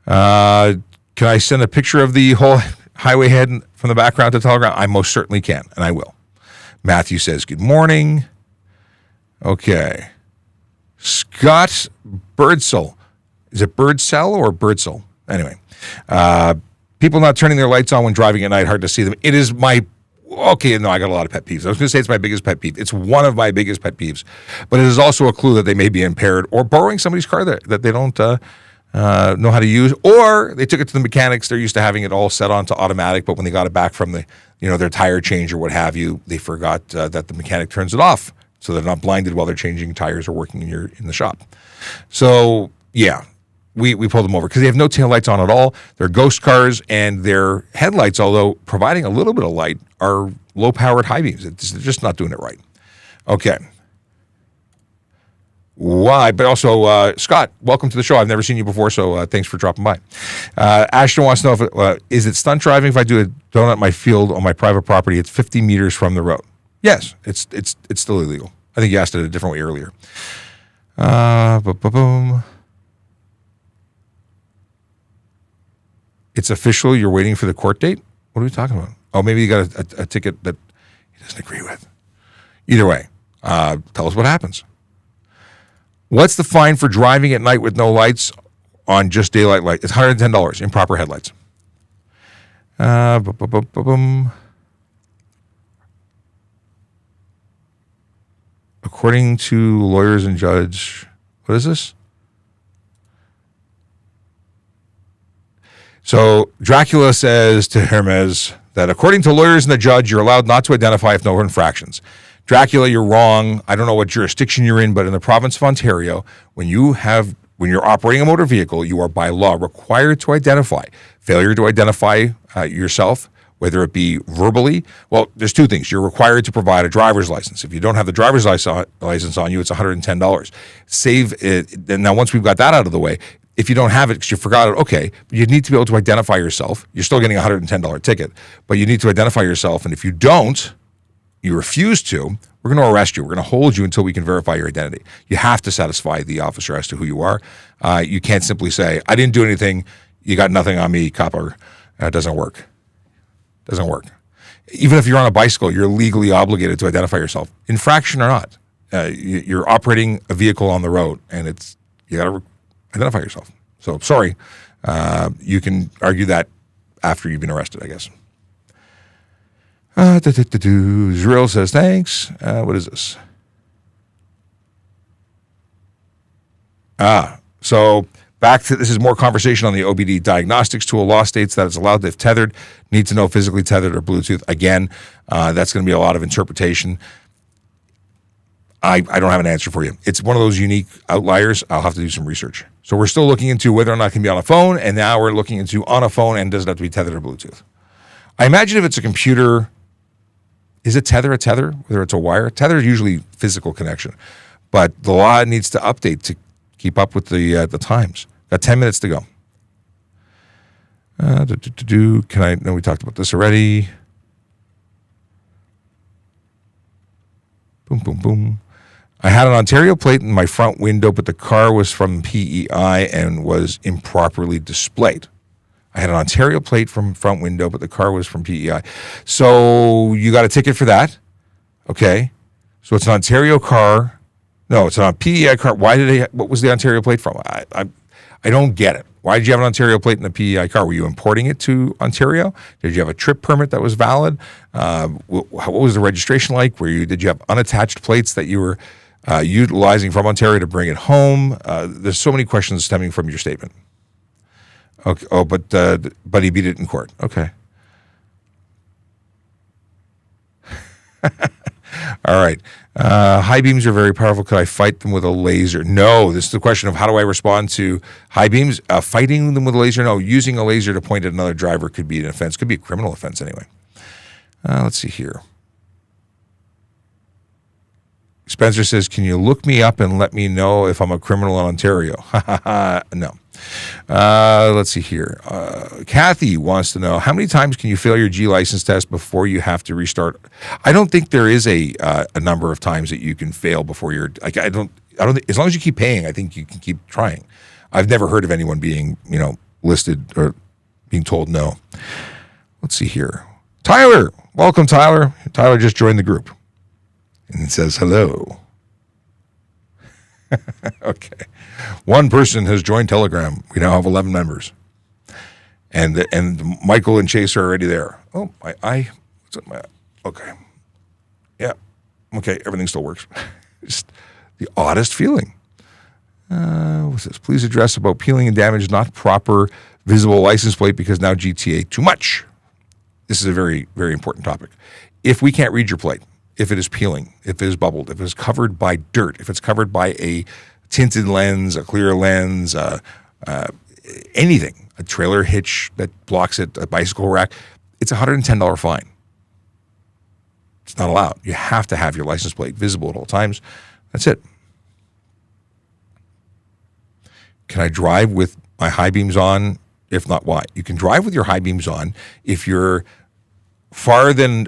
Can I send a picture of the whole highway head from the background to Telegram? I most certainly can, and I will. Matthew says, good morning. Okay. Scott Birdsell. Is it Birdsell or Birdsell? Anyway. People not turning their lights on when driving at night, hard to see them. It is my... Okay, no, I got a lot of pet peeves. I was going to say it's my biggest pet peeve. It's one of my biggest pet peeves. But it is also a clue that they may be impaired or borrowing somebody's car that they don't... know how to use, or they took it to the mechanics. They're used to having it all set onto automatic, but when they got it back from their tire change or what have you, they forgot that the mechanic turns it off, so they're not blinded while they're changing tires or working in the shop. So yeah, we pulled them over because they have no tail lights on at all. They're ghost cars, and their headlights, although providing a little bit of light, are low-powered high beams. They're just not doing it right. Okay. Why? But also, Scott, welcome to the show. I've never seen you before, so thanks for dropping by. Ashton wants to know is it stunt driving if I do a donut in my field on my private property? It's 50 meters from the road. Yes, it's still illegal. I think you asked it a different way earlier. Boom. It's official. You're waiting for the court date? What are we talking about? Oh, maybe you got a ticket that he doesn't agree with. Either way, tell us what happens. What's the fine for driving at night with no lights on just daylight light? It's $110, improper headlights. According to lawyers and judge, what is this? So Dracula says to Hermes that according to lawyers and the judge, you're allowed not to identify if no infractions. Dracula, you're wrong. I don't know what jurisdiction you're in, but in the province of Ontario, when you're operating a motor vehicle, you are by law required to identify. Failure to identify yourself, whether it be verbally, well, there's two things. You're required to provide a driver's license. If you don't have the driver's license on you, it's $110. Save it. Now, once we've got that out of the way, if you don't have it because you forgot it, okay, but you need to be able to identify yourself. You're still getting a $110 ticket, but you need to identify yourself. And if you don't, you refuse to, we're going to arrest you. We're going to hold you until we can verify your identity. You have to satisfy the officer as to who you are. You can't simply say, I didn't do anything. You got nothing on me, copper. It doesn't work. Doesn't work. Even if you're on a bicycle, you're legally obligated to identify yourself, infraction or not. You're operating a vehicle on the road, and you got to identify yourself. So sorry, you can argue that after you've been arrested, I guess. Zrill says, thanks. What is this? So back to, this is more conversation on the OBD diagnostics tool. Law states that it's allowed if tethered, need to know physically tethered or Bluetooth. Again, that's going to be a lot of interpretation. I don't have an answer for you. It's one of those unique outliers. I'll have to do some research. So we're still looking into whether or not it can be on a phone, and now we're looking into on a phone, and does it have to be tethered or Bluetooth? I imagine if it's a computer, is it tether a tether, whether it's a wire? Tether is usually physical connection, but the law needs to update to keep up with the times. Got 10 minutes to go. Can I? No, we talked about this already. Boom, boom, boom. I had an Ontario plate in my front window, but the car was from PEI and was improperly displayed. I had an Ontario plate from front window, but the car was from PEI. So you got a ticket for that. Okay. So it's an Ontario car. No, it's a PEI car. Why did what was the Ontario plate from? I don't get it. Why did you have an Ontario plate in a PEI car? Were you importing it to Ontario? Did you have a trip permit that was valid? What was the registration like? Did you have unattached plates that you were utilizing from Ontario to bring it home? There's so many questions stemming from your statement. Okay. Oh, but he beat it in court. Okay. All right. High beams are very powerful. Could I fight them with a laser? No. This is the question of how do I respond to high beams? Fighting them with a laser? No. Using a laser to point at another driver could be an offense. Could be a criminal offense anyway. Let's see here. Spencer says, can you look me up and let me know if I'm a criminal in Ontario? No. Let's see here. Kathy wants to know, how many times can you fail your G license test before you have to restart? I don't think there is a number of times that you can fail before you're like, I don't as long as you keep paying, I think you can keep trying. I've never heard of anyone being, listed or being told no. Let's see here. Tyler, welcome Tyler. Tyler just joined the group and says hello. Okay. One person has joined Telegram. We now have 11 members. And Michael and Chase are already there. Oh, okay. Yeah. Okay, everything still works. Just the oddest feeling. What's this? Please address about peeling and damage, not proper visible license plate because now GTA too much. This is a very, very important topic. If we can't read your plate, if it is peeling, if it is bubbled, if it is covered by dirt, if it's covered by a tinted lens, a clear lens, anything, a trailer hitch that blocks it, a bicycle rack, it's a $110 fine. It's not allowed. You have to have your license plate visible at all times. That's it. Can I drive with my high beams on? If not, why? You can drive with your high beams on if you're farther than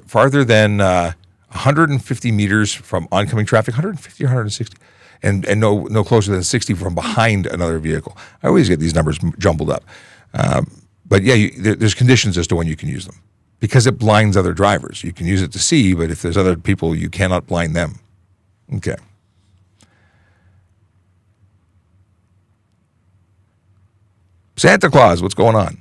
150 meters from oncoming traffic, 150 or 160, and no closer than 60 from behind another vehicle. I always get these numbers jumbled up. But yeah, there's conditions as to when you can use them because it blinds other drivers. You can use it to see, but if there's other people, you cannot blind them. Okay. Santa Claus, what's going on?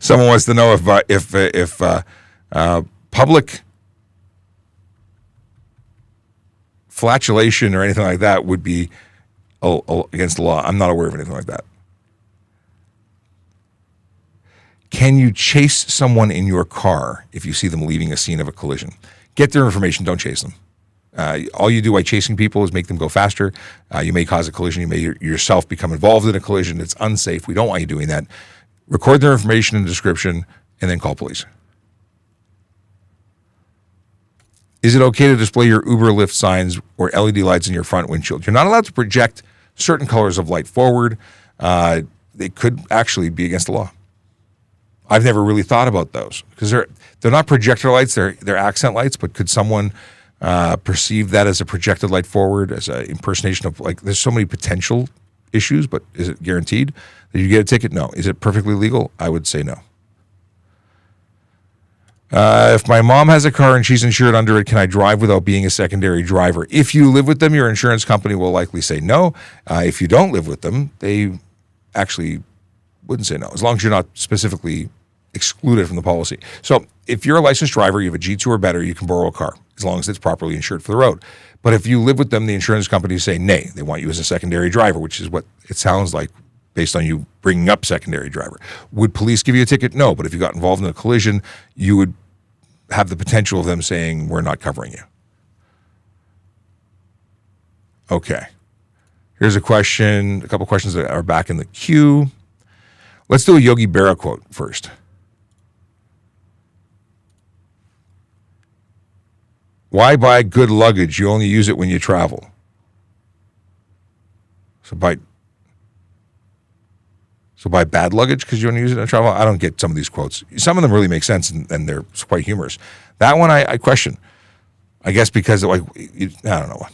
Someone wants to know if public flatulation or anything like that would be against the law. I'm not aware of anything like that. Can you chase someone in your car if you see them leaving a scene of a collision? Get their information. Don't chase them. All you do by chasing people is make them go faster. You may cause a collision. You may yourself become involved in a collision. It's unsafe. We don't want you doing that. Record their information and description, and then call police. Is it okay to display your Uber Lyft signs or LED lights in your front windshield? You're not allowed to project certain colors of light forward. They could actually be against the law. I've never really thought about those because they're not projector lights. They're accent lights. But could someone perceive that as a projected light forward, as an impersonation of there's so many potential issues, but is it guaranteed that you get a ticket? No. Is it perfectly legal? I would say no. If my mom has a car and she's insured under it, can I drive without being a secondary driver? If you live with them, your insurance company will likely say no. If you don't live with them, they actually wouldn't say no, as long as you're not specifically excluded from the policy. So if you're a licensed driver, you have a G2 or better, you can borrow a car as long as it's properly insured for the road. But if you live with them, the insurance companies say nay. They want you as a secondary driver, which is what it sounds like based on you bringing up secondary driver. Would police give you a ticket? No. But if you got involved in a collision, you would have the potential of them saying, we're not covering you. Okay. Here's a question, a couple questions that are back in the queue. Let's do a Yogi Berra quote first. Why buy good luggage? You only use it when you travel. So buy bad luggage because you only use it in travel? I don't get some of these quotes. Some of them really make sense and they're quite humorous. That one I question. I guess because I don't know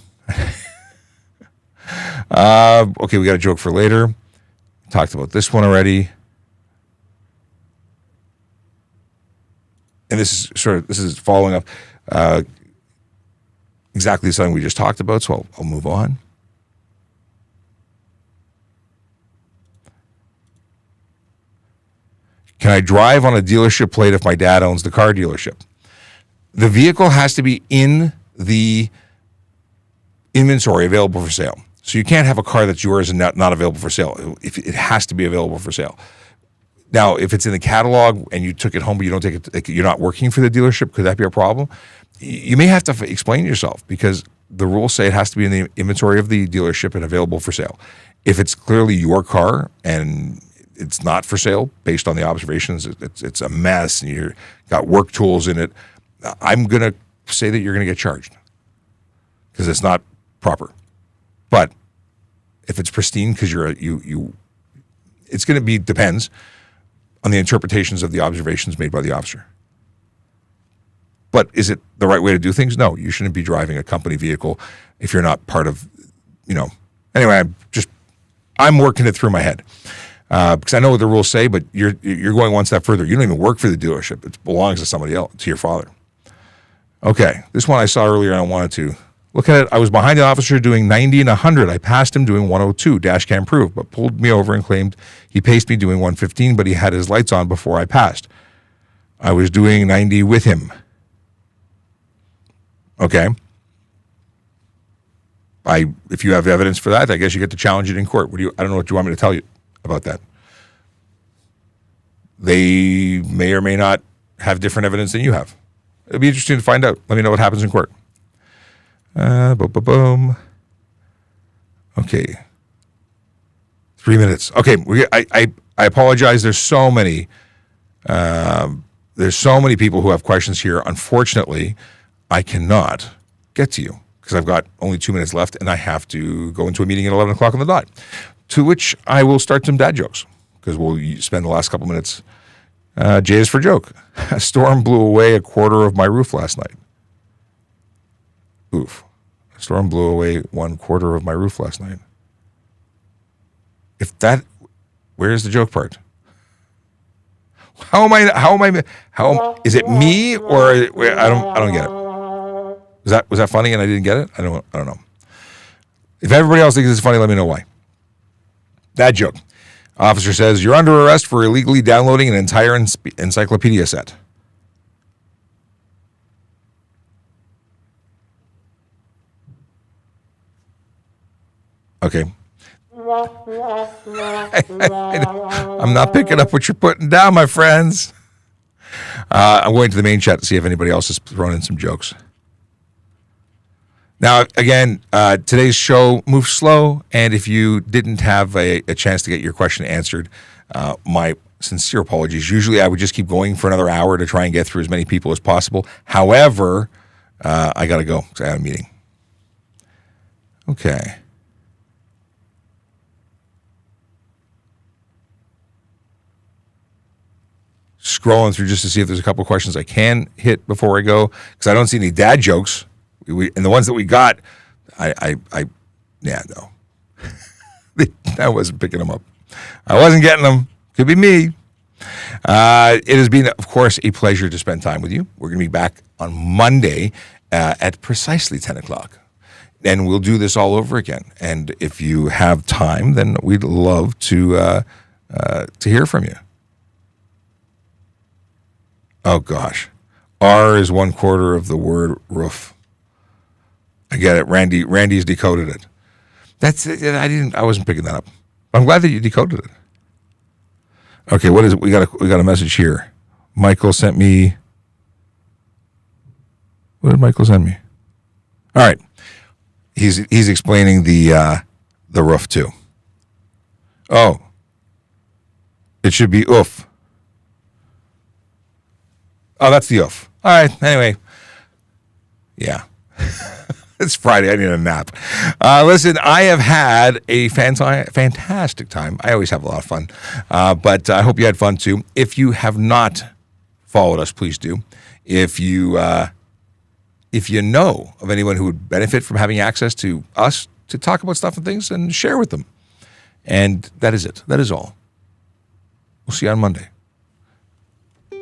what. Okay, we got a joke for later. Talked about this one already. And this is following up. exactly something we just talked about, so I'll move on. Can I drive on a dealership plate if my dad owns the car dealership? The vehicle has to be in the inventory available for sale. So you can't have a car that's yours and not available for sale. It has to be available for sale. Now, if it's in the catalog and you took it home, but you don't take it, like, you're not working for the dealership, could that be a problem? You may have to explain yourself, because the rules say it has to be in the inventory of the dealership and available for sale. If it's clearly your car and it's not for sale based on the observations, it's a mess and you've got work tools in it, I'm going to say that you're going to get charged because it's not proper. But if it's pristine, because it's going to be, depends on the interpretations of the observations made by the officer. But is it the right way to do things? No, you shouldn't be driving a company vehicle if you're not part of, Anyway, I'm working it through my head because I know what the rules say, but you're going one step further. You don't even work for the dealership. It belongs to somebody else, to your father. Okay, this one I saw earlier and I wanted to look at it. I was behind the officer doing 90 and 100. I passed him doing 102, dash cam proof, but pulled me over and claimed he paced me doing 115, but he had his lights on before I passed. I was doing 90 with him. Okay. If you have evidence for that, I guess you get to challenge it in court. I don't know what you want me to tell you about that. They may or may not have different evidence than you have. It'll be interesting to find out. Let me know what happens in court. Boom. Okay. 3 minutes. Okay. I apologize. There's so many people who have questions here. Unfortunately, I cannot get to you because I've got only 2 minutes left and I have to go into a meeting at 11 o'clock on the dot, to which I will start some dad jokes because we'll spend the last couple minutes. J is for joke. A storm blew away a quarter of my roof last night. Oof. A storm blew away 1/4 of my roof last night. Where's the joke part? Is it me or I don't get it. Was that funny and I didn't get it? I don't know. If everybody else thinks it's funny, let me know why. That joke. Officer says, you're under arrest for illegally downloading an entire encyclopedia set. Okay. I'm not picking up what you're putting down, my friends. I'm going to the main chat to see if anybody else has thrown in some jokes. Now, again, today's show moves slow, and if you didn't have a chance to get your question answered, my sincere apologies. Usually I would just keep going for another hour to try and get through as many people as possible. However, I got to go because I have a meeting. Okay. Scrolling through just to see if there's a couple of questions I can hit before I go, because I don't see any dad jokes. And the ones that we got, no. I wasn't picking them up. I wasn't getting them. Could be me. It has been, of course, a pleasure to spend time with you. We're going to be back on Monday at precisely 10 o'clock. And we'll do this all over again. And if you have time, then we'd love to hear from you. Oh, gosh. R is 1/4 of the word roof. I get it. Randy's decoded it. That's it. I wasn't picking that up. I'm glad that you decoded it. Okay, what is it? We got a message here. Michael sent me. What did Michael send me? All right. He's explaining the roof too. Oh. It should be oof. Oh, that's the oof. All right. Anyway. Yeah. It's Friday. I need a nap. Listen, I have had a fantastic time. I always have a lot of fun. But I hope you had fun too. If you have not followed us, please do. If you know of anyone who would benefit from having access to us to talk about stuff and things, and share with them. And that is it. That is all. We'll see you on Monday.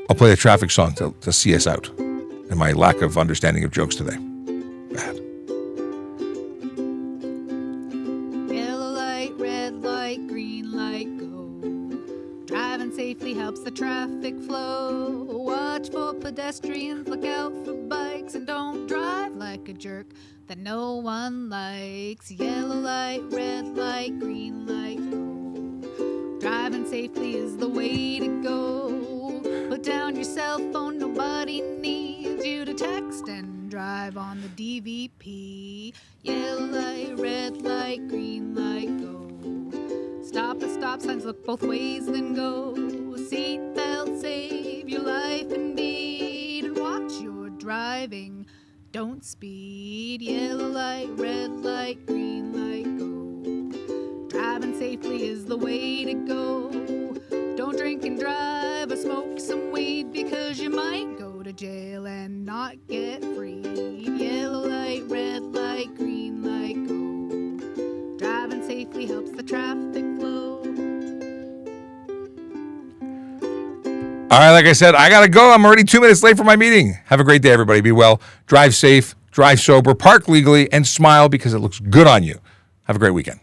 I'll play a traffic song to see us out and my lack of understanding of jokes today. Bad. safely helps the traffic flow. Watch for pedestrians, look out for bikes, and don't drive like a jerk that no one likes. Yellow light, red light, green light, go. Driving safely is the way to go. Put down your cell phone, nobody needs you to text and drive on the DVP. Yellow light, red light, green light, go. Stop at stop signs, look both ways, then go. Seatbelt, save your life indeed. And watch your driving, don't speed. Yellow light, red light, green light, go. Driving safely is the way to go. Don't drink and drive or smoke some weed, because you might go to jail and not get freed. Yellow light, red light, green light, go. Driving safely helps the traffic flow. All right, like I said, I got to go. I'm already 2 minutes late for my meeting. Have a great day, everybody. Be well. Drive safe, drive sober, park legally, and smile because it looks good on you. Have a great weekend.